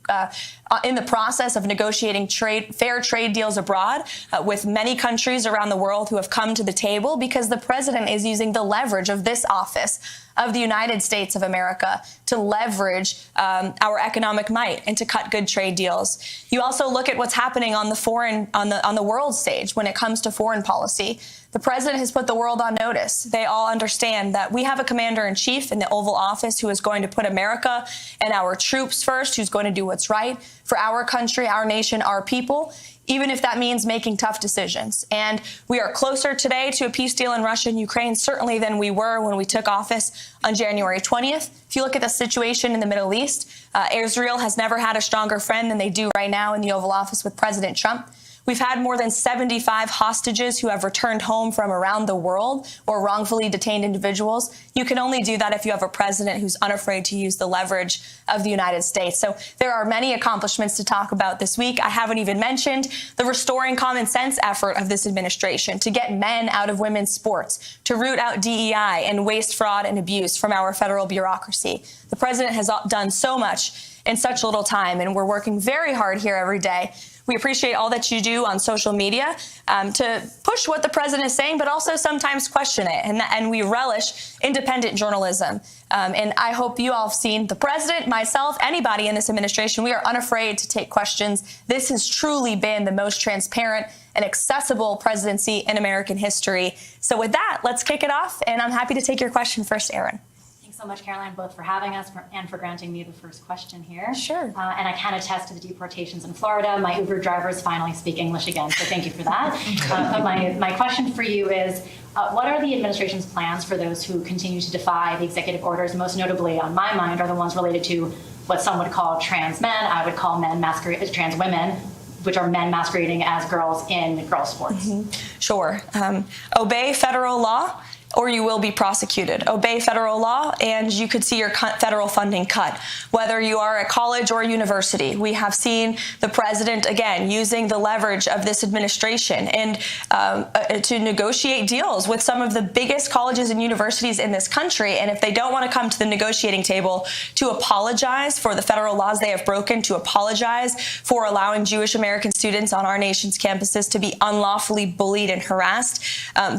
C: in the process of negotiating fair trade deals abroad with many countries around the world who have come to the table because the president is using the leverage of this office of the United States of America to leverage our economic might and to cut good trade deals. You also look at what's happening on the world stage when it comes to foreign policy. The president has put the world on notice. They all understand that we have a commander-in-chief in the Oval Office who is going to put America and our troops first, who's going to do what's right for our country, our nation, our people, even if that means making tough decisions. And we are closer today to a peace deal in Russia and Ukraine, certainly than we were when we took office on January 20th. If you look at the situation in the Middle East, Israel has never had a stronger friend than they do right now in the Oval Office with President Trump. We've had more than 75 hostages who have returned home from around the world, or wrongfully detained individuals. You can only do that if you have a president who's unafraid to use the leverage of the United States. So there are many accomplishments to talk about this week. I haven't even mentioned the restoring common sense effort of this administration to get men out of women's sports, to root out DEI and waste, fraud, and abuse from our federal bureaucracy. The president has done so much in such little time, and we're working very hard here every day. We appreciate all that you do on social media to push what the president is saying, but also sometimes question it. And we relish independent journalism. And I hope you all have seen the president, myself, anybody in this administration. We are unafraid to take questions. This has truly been the most transparent and accessible presidency in American history. So with that, let's kick it off. And I'm happy to take your question first, Aaron.
W: So much, Caroline, both for having us and for granting me the first question here.
C: Sure.
W: And I can attest to the deportations in Florida. My Uber drivers finally speak English again, so thank you for that. But my question for you is, what are the administration's plans for those who continue to defy the executive orders? Most notably, on my mind, are the ones related to what some would call trans men. I would call men trans women, which are men masquerading as girls in girl sports.
C: Mm-hmm. Sure. Obey federal law, or you will be prosecuted. Obey federal law, and you could see your federal funding cut. Whether you are a college or a university, we have seen the president, again, using the leverage of this administration and to negotiate deals with some of the biggest colleges and universities in this country. And if they don't want to come to the negotiating table to apologize for the federal laws they have broken, to apologize for allowing Jewish American students on our nation's campuses to be unlawfully bullied and harassed,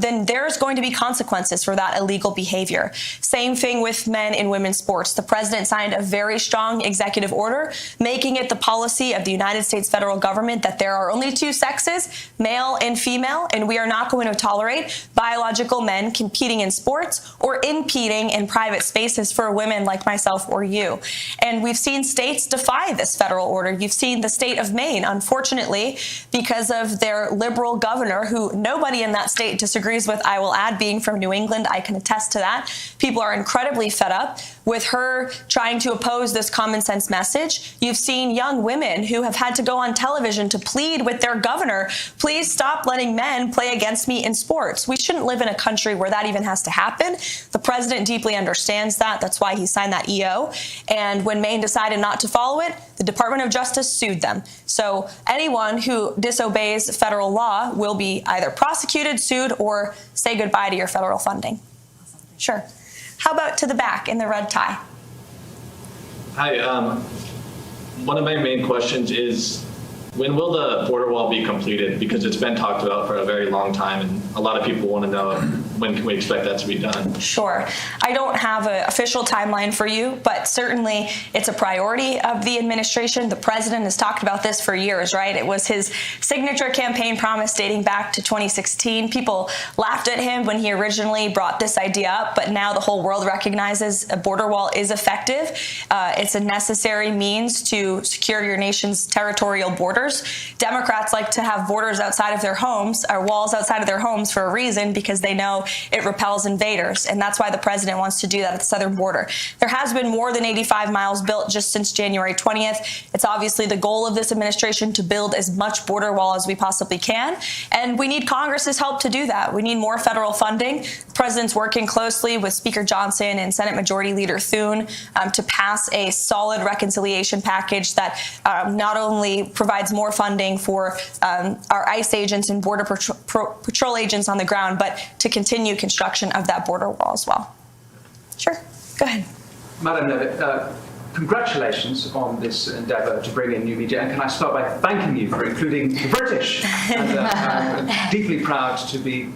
C: then there's going to be consequences for that illegal behavior. Same thing with men in women's sports. The president signed a very strong executive order, making it the policy of the United States federal government that there are only two sexes, male and female, and we are not going to tolerate biological men competing in sports or impeding in private spaces for women like myself or you. And we've seen states defy this federal order. You've seen the state of Maine, unfortunately, because of their liberal governor, who nobody in that state disagrees with, I will add, being from New England, I can attest to that. People are incredibly fed up with her trying to oppose this common sense message. You've seen young women who have had to go on television to plead with their governor, please stop letting men play against me in sports. We shouldn't live in a country where that even has to happen. The president deeply understands that. That's why he signed that EO. And when Maine decided not to follow it, the Department of Justice sued them. So anyone who disobeys federal law will be either prosecuted, sued, or say goodbye to your federal funding. Sure. How about to the back in the red tie?
F: Hi. One of my main questions is, when will the border wall be completed? Because it's been talked about for a very long time, and a lot of people want to know, when can we expect that to be done?
C: Sure. I don't have an official timeline for you, but certainly it's a priority of the administration. The president has talked about this for years, right? It was his signature campaign promise dating back to 2016. People laughed at him when he originally brought this idea up, but now the whole world recognizes a border wall is effective. It's a necessary means to secure your nation's territorial border. borders. Democrats like to have borders outside of their homes, or walls outside of their homes, for a reason, because they know it repels invaders. And that's why the president wants to do that at the southern border. There has been more than 85 miles built just since January 20th. It's obviously the goal of this administration to build as much border wall as we possibly can. And we need Congress's help to do that. We need more federal funding. The president's working closely with Speaker Johnson and Senate Majority Leader Thune to pass a solid reconciliation package that not only provides more funding for our ICE agents and Border Patrol agents on the ground, but to continue construction of that border wall as well. Sure, go ahead.
G: Madam Levitt, congratulations on this endeavour to bring in new media, and can I start by thanking you for including the British. I'm deeply proud to be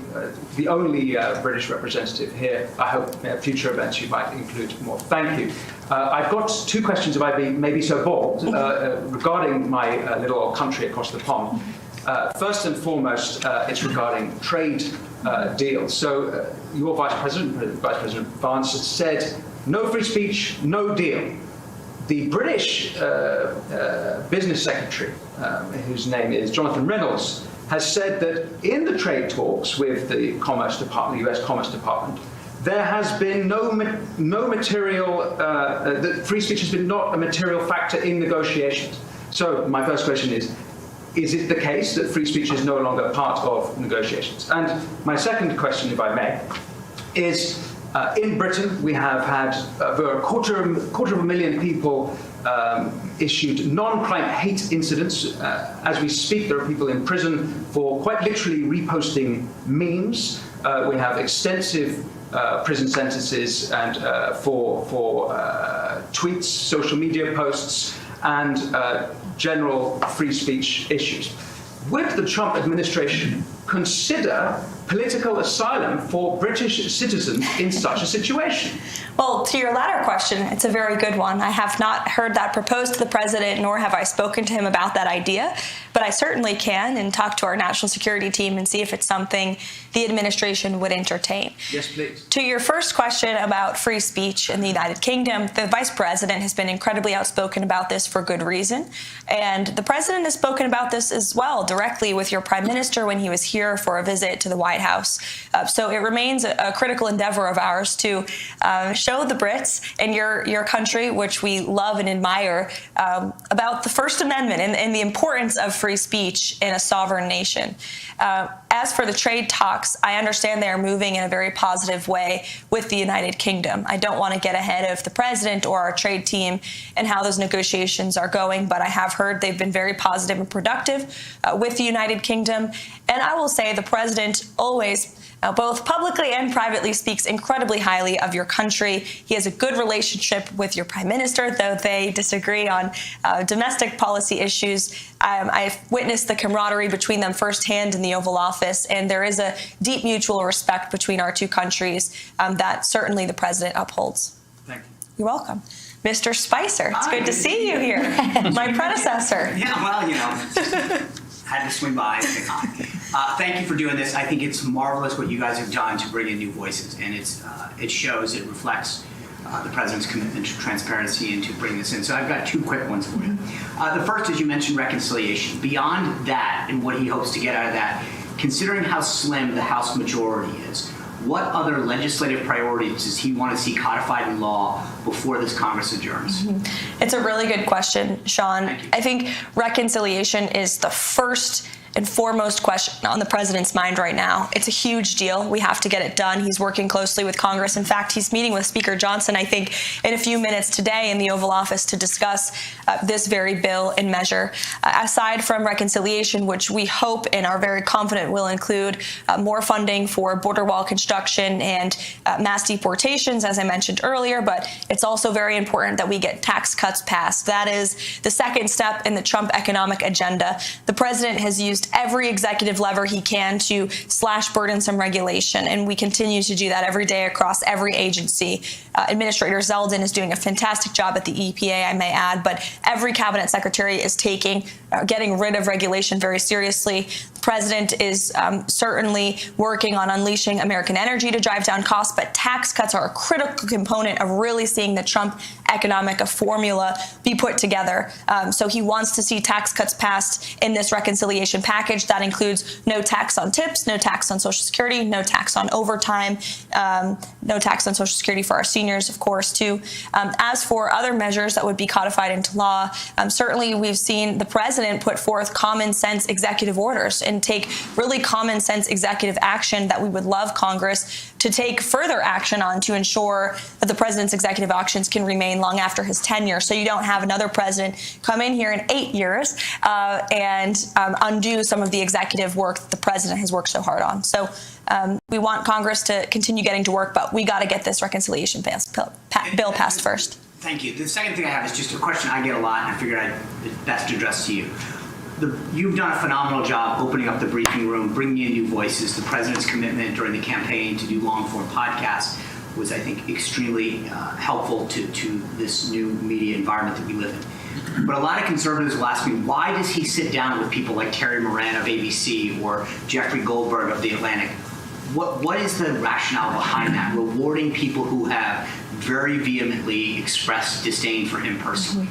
G: the only British representative here. I hope future events you might include more. Thank you. I've got two questions, if I may be so bold, regarding my little country across the pond. First and foremost, it's regarding trade deals. So your Vice President Vance, has said, no free speech, no deal. The British Business Secretary, whose name is Jonathan Reynolds, has said that in the trade talks with the Commerce Department, the US Commerce Department, there has been no material, that free speech has been not a material factor in negotiations. So my first question is it the case that free speech is no longer part of negotiations? And my second question, if I may, is in Britain, we have had over a quarter of a million people issued non-crime hate incidents. As we speak, there are people in prison for quite literally reposting memes. We have extensive prison sentences and for tweets, social media posts, and general free speech issues. Would the Trump administration consider political asylum for British citizens in such a situation?
C: Well, to your latter question, it's a very good one. I have not heard that proposed to the president, nor have I spoken to him about that idea, but I certainly can and talk to our national security team and see if it's something the administration would entertain.
G: Yes, please.
C: To your first question about free speech in the United Kingdom, the vice president has been incredibly outspoken about this for good reason. And the president has spoken about this as well directly with your prime minister when he was here for a visit to the White House. So it remains a critical endeavor of ours to show the Brits and your country, which we love and admire, about the First Amendment and the importance of free speech in a sovereign nation. As for the trade talks, I understand they are moving in a very positive way with the United Kingdom. I don't want to get ahead of the president or our trade team and how those negotiations are going, but I have heard they've been very positive and productive with the United Kingdom. And I will say the president always, both publicly and privately, speaks incredibly highly of your country. He has a good relationship with your prime minister, though they disagree on domestic policy issues. I've witnessed the camaraderie between them firsthand in the Oval Office, and there is a deep mutual respect between our two countries that certainly the president upholds.
G: Thank you.
C: You're welcome. Mr. Spicer, it's good to see you here. My predecessor.
H: Yeah, well, had to swing by and say hi. Thank you for doing this. I think it's marvelous what you guys have done to bring in new voices, and it shows, it reflects the president's commitment to transparency and to bring this in. So I've got two quick ones for you. The first is you mentioned reconciliation. Beyond that and what he hopes to get out of that, considering how slim the House majority is, what other legislative priorities does he want to see codified in law before this Congress adjourns?
C: It's a really good question, Sean. I think reconciliation is the first and foremost question on the president's mind right now. It's a huge deal. We have to get it done. He's working closely with Congress. In fact, he's meeting with Speaker Johnson, I think, in a few minutes today in the Oval Office to discuss this very bill and measure. Aside from reconciliation, which we hope and are very confident will include more funding for border wall construction and mass deportations, as I mentioned earlier, but it's also very important that we get tax cuts passed. That is the second step in the Trump economic agenda. The president has used used every executive lever he can to slash burdensome regulation, and we continue to do that every day across every agency. Administrator Zeldin is doing a fantastic job at the EPA, I may add, but every cabinet secretary is getting rid of regulation very seriously. The president is certainly working on unleashing American energy to drive down costs, but tax cuts are a critical component of really seeing the Trump economic formula be put together. So he wants to see tax cuts passed in this reconciliation package. That includes no tax on tips, no tax on Social Security, no tax on overtime, no tax on Social Security for our seniors, of course, too. As for other measures that would be codified into law, certainly we've seen the president put forth common sense executive orders and take really common sense executive action that we would love Congress to take further action on to ensure that the president's executive actions can remain long after his tenure. So you don't have another president come in here in 8 years and undo some of the executive work that the president has worked so hard on. So we want Congress to continue getting to work, but we got to get this reconciliation bill passed first.
H: Thank you. The second thing I have is just a question I get a lot, and I figured I'd best address to you. You've done a phenomenal job opening up the briefing room, bringing in new voices. The president's commitment during the campaign to do long-form podcasts was, I think, extremely helpful to this new media environment that we live in. But a lot of conservatives will ask me, why does he sit down with people like Terry Moran of ABC or Jeffrey Goldberg of The Atlantic? What is the rationale behind that, rewarding people who have very vehemently expressed disdain for him personally?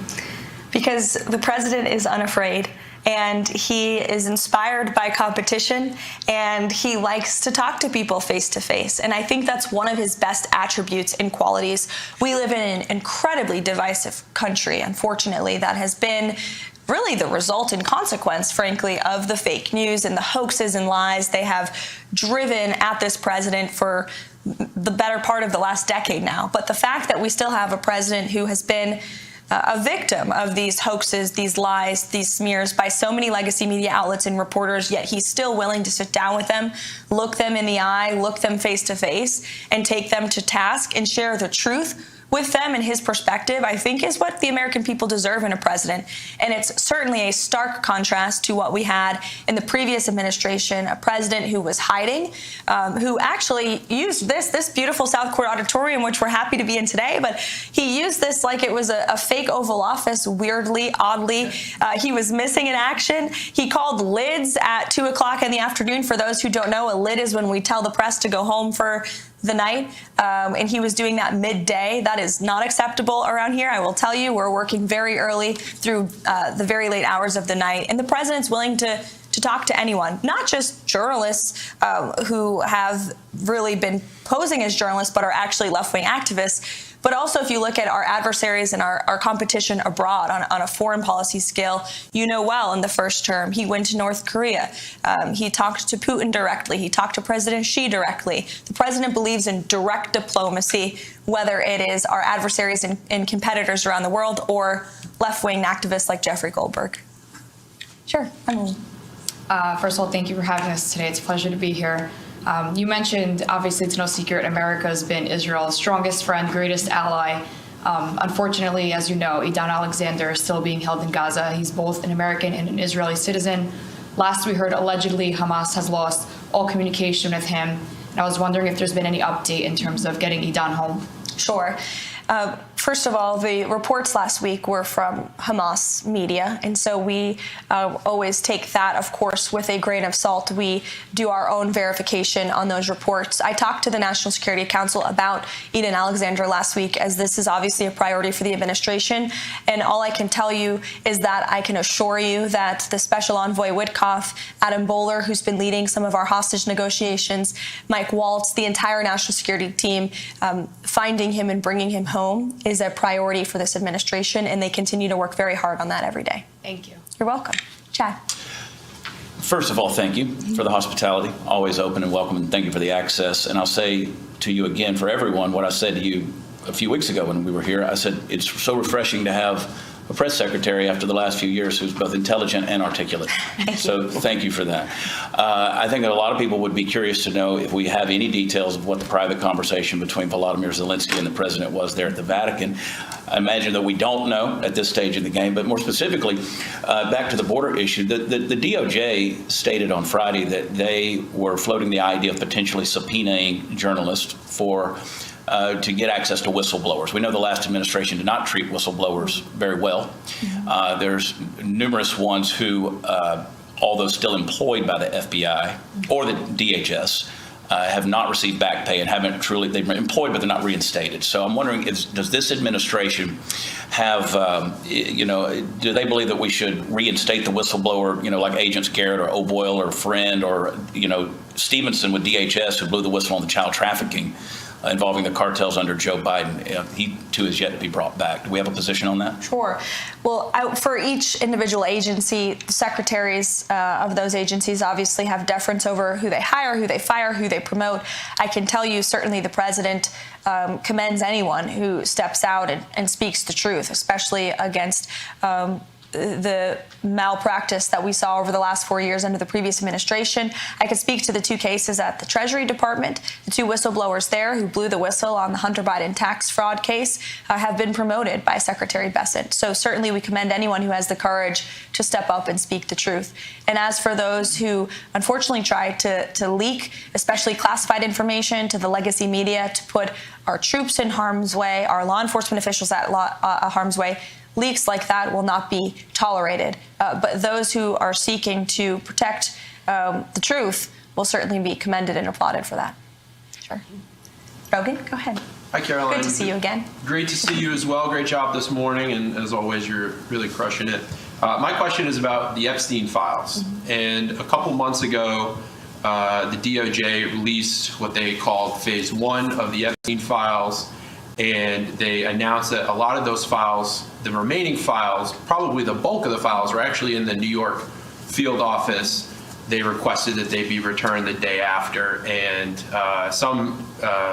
C: Because the president is unafraid, and he is inspired by competition, and he likes to talk to people face to face. And I think that's one of his best attributes and qualities. We live in an incredibly divisive country, unfortunately, that has been really the result and consequence, frankly, of the fake news and the hoaxes and lies they have driven at this president for the better part of the last decade now. But the fact that we still have a president who has been a victim of these hoaxes, these lies, these smears by so many legacy media outlets and reporters, yet he's still willing to sit down with them, look them in the eye, look them face to face, and take them to task and share the truth with them and his perspective, I think is what the American people deserve in a president. And it's certainly a stark contrast to what we had in the previous administration, a president who was hiding, who actually used this beautiful South Court auditorium, which we're happy to be in today, but he used this like it was a fake Oval Office, weirdly, oddly. He was missing in action. He called lids at 2 o'clock in the afternoon. For those who don't know, a lid is when we tell the press to go home for the night, and he was doing that midday. That is not acceptable around here. I will tell you, we're working very early through the very late hours of the night, and the president's willing to talk to anyone, not just journalists who have really been posing as journalists but are actually left-wing activists, but also if you look at our adversaries and our competition abroad on a foreign policy scale, you know well in the first term, he went to North Korea. He talked to Putin directly. He talked to President Xi directly. The president believes in direct diplomacy, whether it is our adversaries and competitors around the world or left-wing activists like Jeffrey Goldberg. Sure.
I: First of all, thank you for having us today. It's a pleasure to be here. You mentioned, obviously, it's no secret, America has been Israel's strongest friend, greatest ally. Unfortunately, as you know, Idan Alexander is still being held in Gaza. He's both an American and an Israeli citizen. Last we heard, allegedly, Hamas has lost all communication with him. And I was wondering if there's been any update in terms of getting Idan home.
C: Sure. First of all, the reports last week were from Hamas media, and so we always take that, of course, with a grain of salt. We do our own verification on those reports. I talked to the National Security Council about Idan Alexander last week, as this is obviously a priority for the administration, and all I can tell you is that I can assure you that the Special Envoy Witkoff, Adam Bowler, who's been leading some of our hostage negotiations, Mike Waltz, the entire national security team, finding him and bringing him home is a priority for this administration, and they continue to work very hard on that every day.
I: Thank you.
C: You're welcome. Chad.
J: First of all, thank you for the hospitality. Always open and welcome, and thank you for the access. And I'll say to you again, for everyone, what I said to you a few weeks ago when we were here. I said, it's so refreshing to have a press secretary after the last few years who's both intelligent and articulate. So thank you for that. I think that a lot of people would be curious to know if we have any details of what the private conversation between Volodymyr Zelensky and the president was there at the Vatican. I imagine that we don't know at this stage of the game, but more specifically, back to the border issue, the DOJ stated on Friday that they were floating the idea of potentially subpoenaing journalists to get access to whistleblowers. We know the last administration did not treat whistleblowers very well. There's numerous ones who, although still employed by the FBI or the DHS, have not received back pay and they've been employed, but they're not reinstated. So I'm wondering, does this administration have, do they believe that we should reinstate the whistleblower, like Agents Garrett or O'Boyle or Friend or, Stevenson with DHS who blew the whistle on the child trafficking involving the cartels under Joe Biden? He, too, is yet to be brought back. Do we have a position on that?
C: Sure. Well, for each individual agency, the secretaries of those agencies obviously have deference over who they hire, who they fire, who they promote. I can tell you certainly the president commends anyone who steps out and speaks the truth, especially against the malpractice that we saw over the last 4 years under the previous administration. I could speak to the two cases at the Treasury Department. The two whistleblowers there who blew the whistle on the Hunter Biden tax fraud case have been promoted by Secretary Bessent. So certainly we commend anyone who has the courage to step up and speak the truth. And as for those who unfortunately try to leak, especially classified information to the legacy media to put our troops in harm's way, our law enforcement officials at harm's way, leaks like that will not be tolerated. But those who are seeking to protect the truth will certainly be commended and applauded for that. Sure. Rogan, go ahead.
D: Hi, Caroline.
C: Good to see you again.
D: Great to see you as well. Great job this morning, and as always, you're really crushing it. My question is about the Epstein files. And a couple months ago, the DOJ released what they called Phase 1 of the Epstein files. And they announced that a lot of those files, the remaining files, probably the bulk of the files, were actually in the New York field office. They requested that they be returned the day after. And some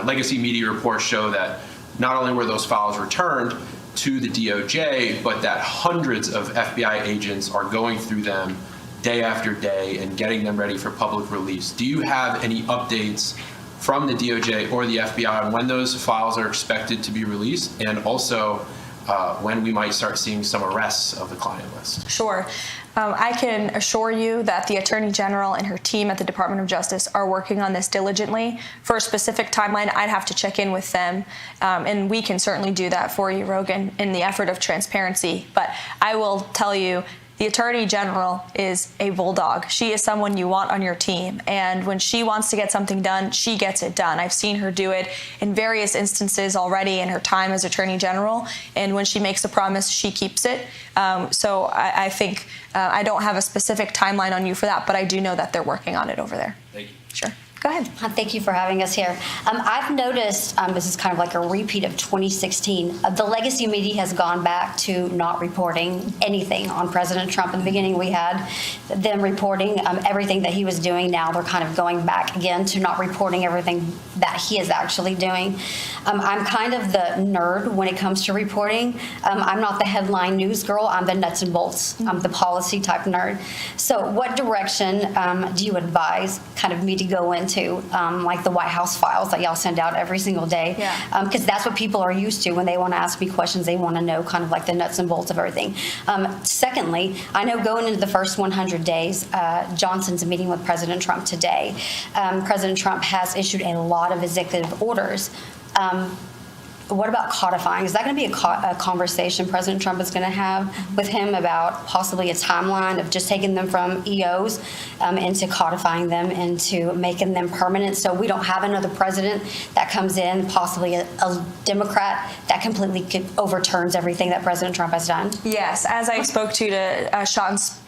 D: legacy media reports show that not only were those files returned to the DOJ, but that hundreds of FBI agents are going through them day after day and getting them ready for public release. Do you have any updates from the DOJ or the FBI on when those files are expected to be released, and also when we might start seeing some arrests of the client list?
C: Sure. I can assure you that the Attorney General and her team at the Department of Justice are working on this diligently. For a specific timeline, I'd have to check in with them, and we can certainly do that for you, Rogan, in the effort of transparency. But I will tell you, the Attorney General is a bulldog. She is someone you want on your team. And when she wants to get something done, she gets it done. I've seen her do it in various instances already in her time as Attorney General. And when she makes a promise, she keeps it. So I think I don't have a specific timeline on you for that, but I do know that they're working on it over there.
D: Thank you.
C: Sure. Go ahead.
E: Thank you for having us here. I've noticed, this is kind of like a repeat of 2016, the legacy media has gone back to not reporting anything on President Trump. In the beginning, we had them reporting everything that he was doing. Now they're kind of going back again to not reporting everything that he is actually doing. I'm kind of the nerd when it comes to reporting. I'm not the headline news girl. I'm the nuts and bolts. I'm the policy type nerd. So what direction do you advise kind of me to go into? Like the White House files that y'all send out every single day, because that's what people are used to when they want to ask me questions. They want to know kind of like the nuts and bolts of everything. Secondly, I know going into the first 100 days, Johnson's meeting with President Trump today. President Trump has issued a lot of executive orders. What about codifying? Is that going to be a conversation President Trump is going to have with him about possibly a timeline of just taking them from EOs into codifying them, into making them permanent, so we don't have another president that comes in, possibly a Democrat, that completely overturns everything that President Trump has done?
C: Yes, as I spoke to Sean's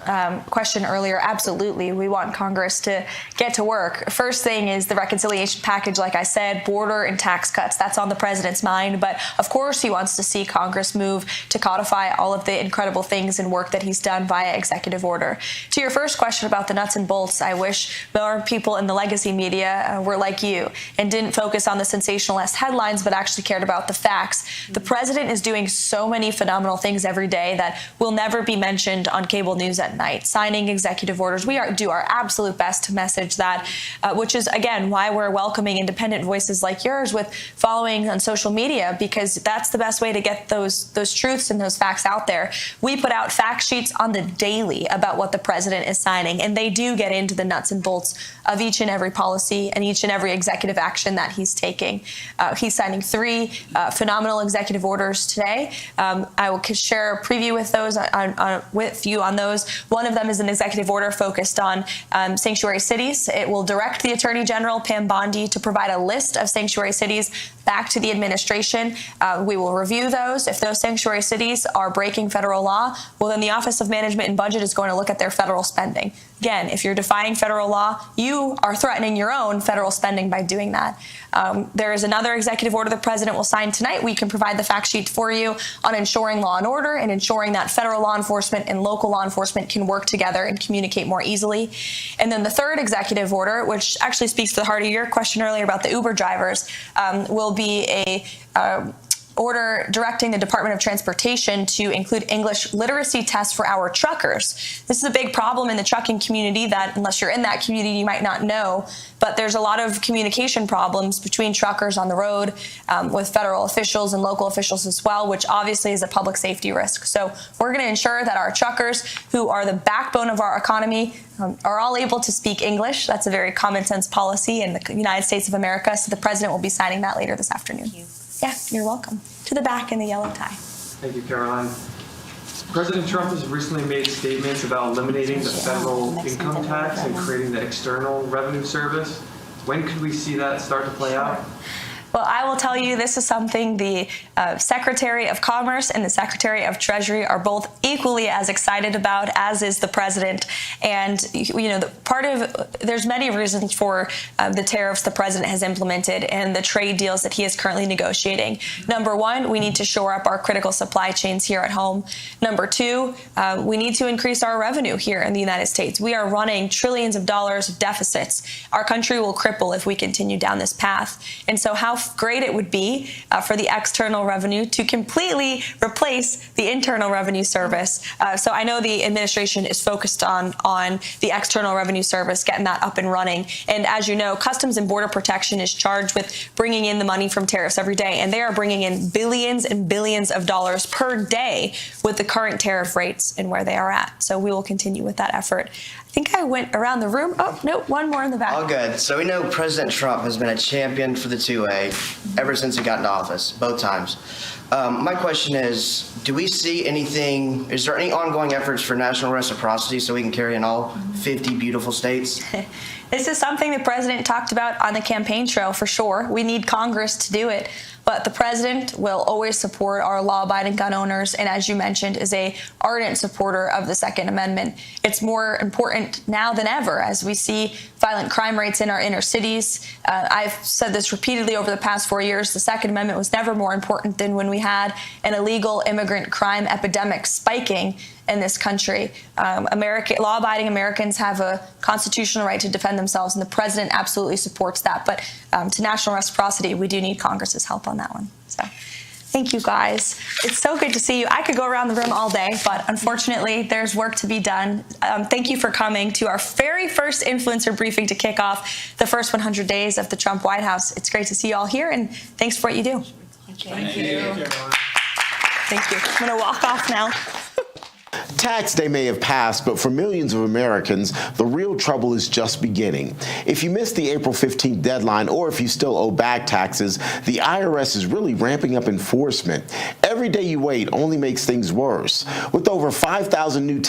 C: question earlier, absolutely. We want Congress to get to work. First thing is the reconciliation package, like I said, border and tax cuts. That's on the president's mind. signed. But of course, he wants to see Congress move to codify all of the incredible things and work that he's done via executive order. To your first question about the nuts and bolts, I wish more people in the legacy media were like you and didn't focus on the sensationalist headlines, but actually cared about the facts. The president is doing so many phenomenal things every day that will never be mentioned on cable news at night. Signing executive orders, we do our absolute best to message that, which is, again, why we're welcoming independent voices like yours with following on social media, because that's the best way to get those truths and those facts out there. We put out fact sheets on the daily about what the president is signing, and they do get into the nuts and bolts of each and every policy and each and every executive action that he's taking. He's signing 3 phenomenal executive orders today. I will share a preview with those with you on those. One of them is an executive order focused on sanctuary cities. It will direct the Attorney General, Pam Bondi, to provide a list of sanctuary cities back to the administration. We will review those. If those sanctuary cities are breaking federal law, well, then the Office of Management and Budget is going to look at their federal spending. Again, if you're defying federal law, you are threatening your own federal spending by doing that. There is another executive order the president will sign tonight. We can provide the fact sheet for you on ensuring law and order and ensuring that federal law enforcement and local law enforcement can work together and communicate more easily. And then the third executive order, which actually speaks to the heart of your question earlier about the Uber drivers, will be a order directing the Department of Transportation to include English literacy tests for our truckers. This is a big problem in the trucking community that, unless you're in that community, you might not know, but there's a lot of communication problems between truckers on the road with federal officials and local officials as well, which obviously is a public safety risk. So we're going to ensure that our truckers, who are the backbone of our economy, are all able to speak English. That's a very common sense policy in the United States of America. So the president will be signing that later this afternoon. Thank you. Yeah, you're welcome. To the back in the yellow tie.
K: Thank you, Caroline. President Trump has recently made statements about eliminating the federal income tax and creating the External Revenue Service. When could we see that start to play out?
C: Well, I will tell you, this is something the Secretary of Commerce and the Secretary of Treasury are both equally as excited about, as is the president. And, you know, there's many reasons for the tariffs the president has implemented and the trade deals that he is currently negotiating. Number one, we need to shore up our critical supply chains here at home. Number two, we need to increase our revenue here in the United States. We are running trillions of dollars of deficits. Our country will cripple if we continue down this path. And so how great it would be for the external revenue to completely replace the Internal Revenue Service. So I know the administration is focused on the External Revenue Service, getting that up and running. And as you know, Customs and Border Protection is charged with bringing in the money from tariffs every day, and they are bringing in billions and billions of dollars per day with the current tariff rates and where they are at. So we will continue with that effort. I think I went around the room. Oh, no, one more in the back.
M: All good. So we know President Trump has been a champion for the 2A ever since he got into office, both times. My question is, do we see anything, is there any ongoing efforts for national reciprocity so we can carry in all 50 beautiful states?
C: This is something the president talked about on the campaign trail for sure. We need Congress to do it. But the president will always support our law-abiding gun owners, and as you mentioned, is a ardent supporter of the Second Amendment. It's more important now than ever as we see violent crime rates in our inner cities. I've said this repeatedly over the past 4 years. The Second Amendment was never more important than when we had an illegal immigrant crime epidemic spiking in this country. Law-abiding Americans have a constitutional right to defend themselves, and the president absolutely supports that. But to national reciprocity, we do need Congress's help on that one. So thank you, guys. It's so good to see you. I could go around the room all day, but unfortunately, there's work to be done. Thank you for coming to our very first influencer briefing to kick off the first 100 days of the Trump White House. It's great to see you all here, and thanks for what you do.
M: Thank you.
C: Thank you. I'm going to walk off now.
O: Tax day may have passed, but for millions of Americans, the real trouble is just beginning. If you missed the April 15th deadline, or if you still owe back taxes, the IRS is really ramping up enforcement. Every day you wait only makes things worse. With over 5,000 new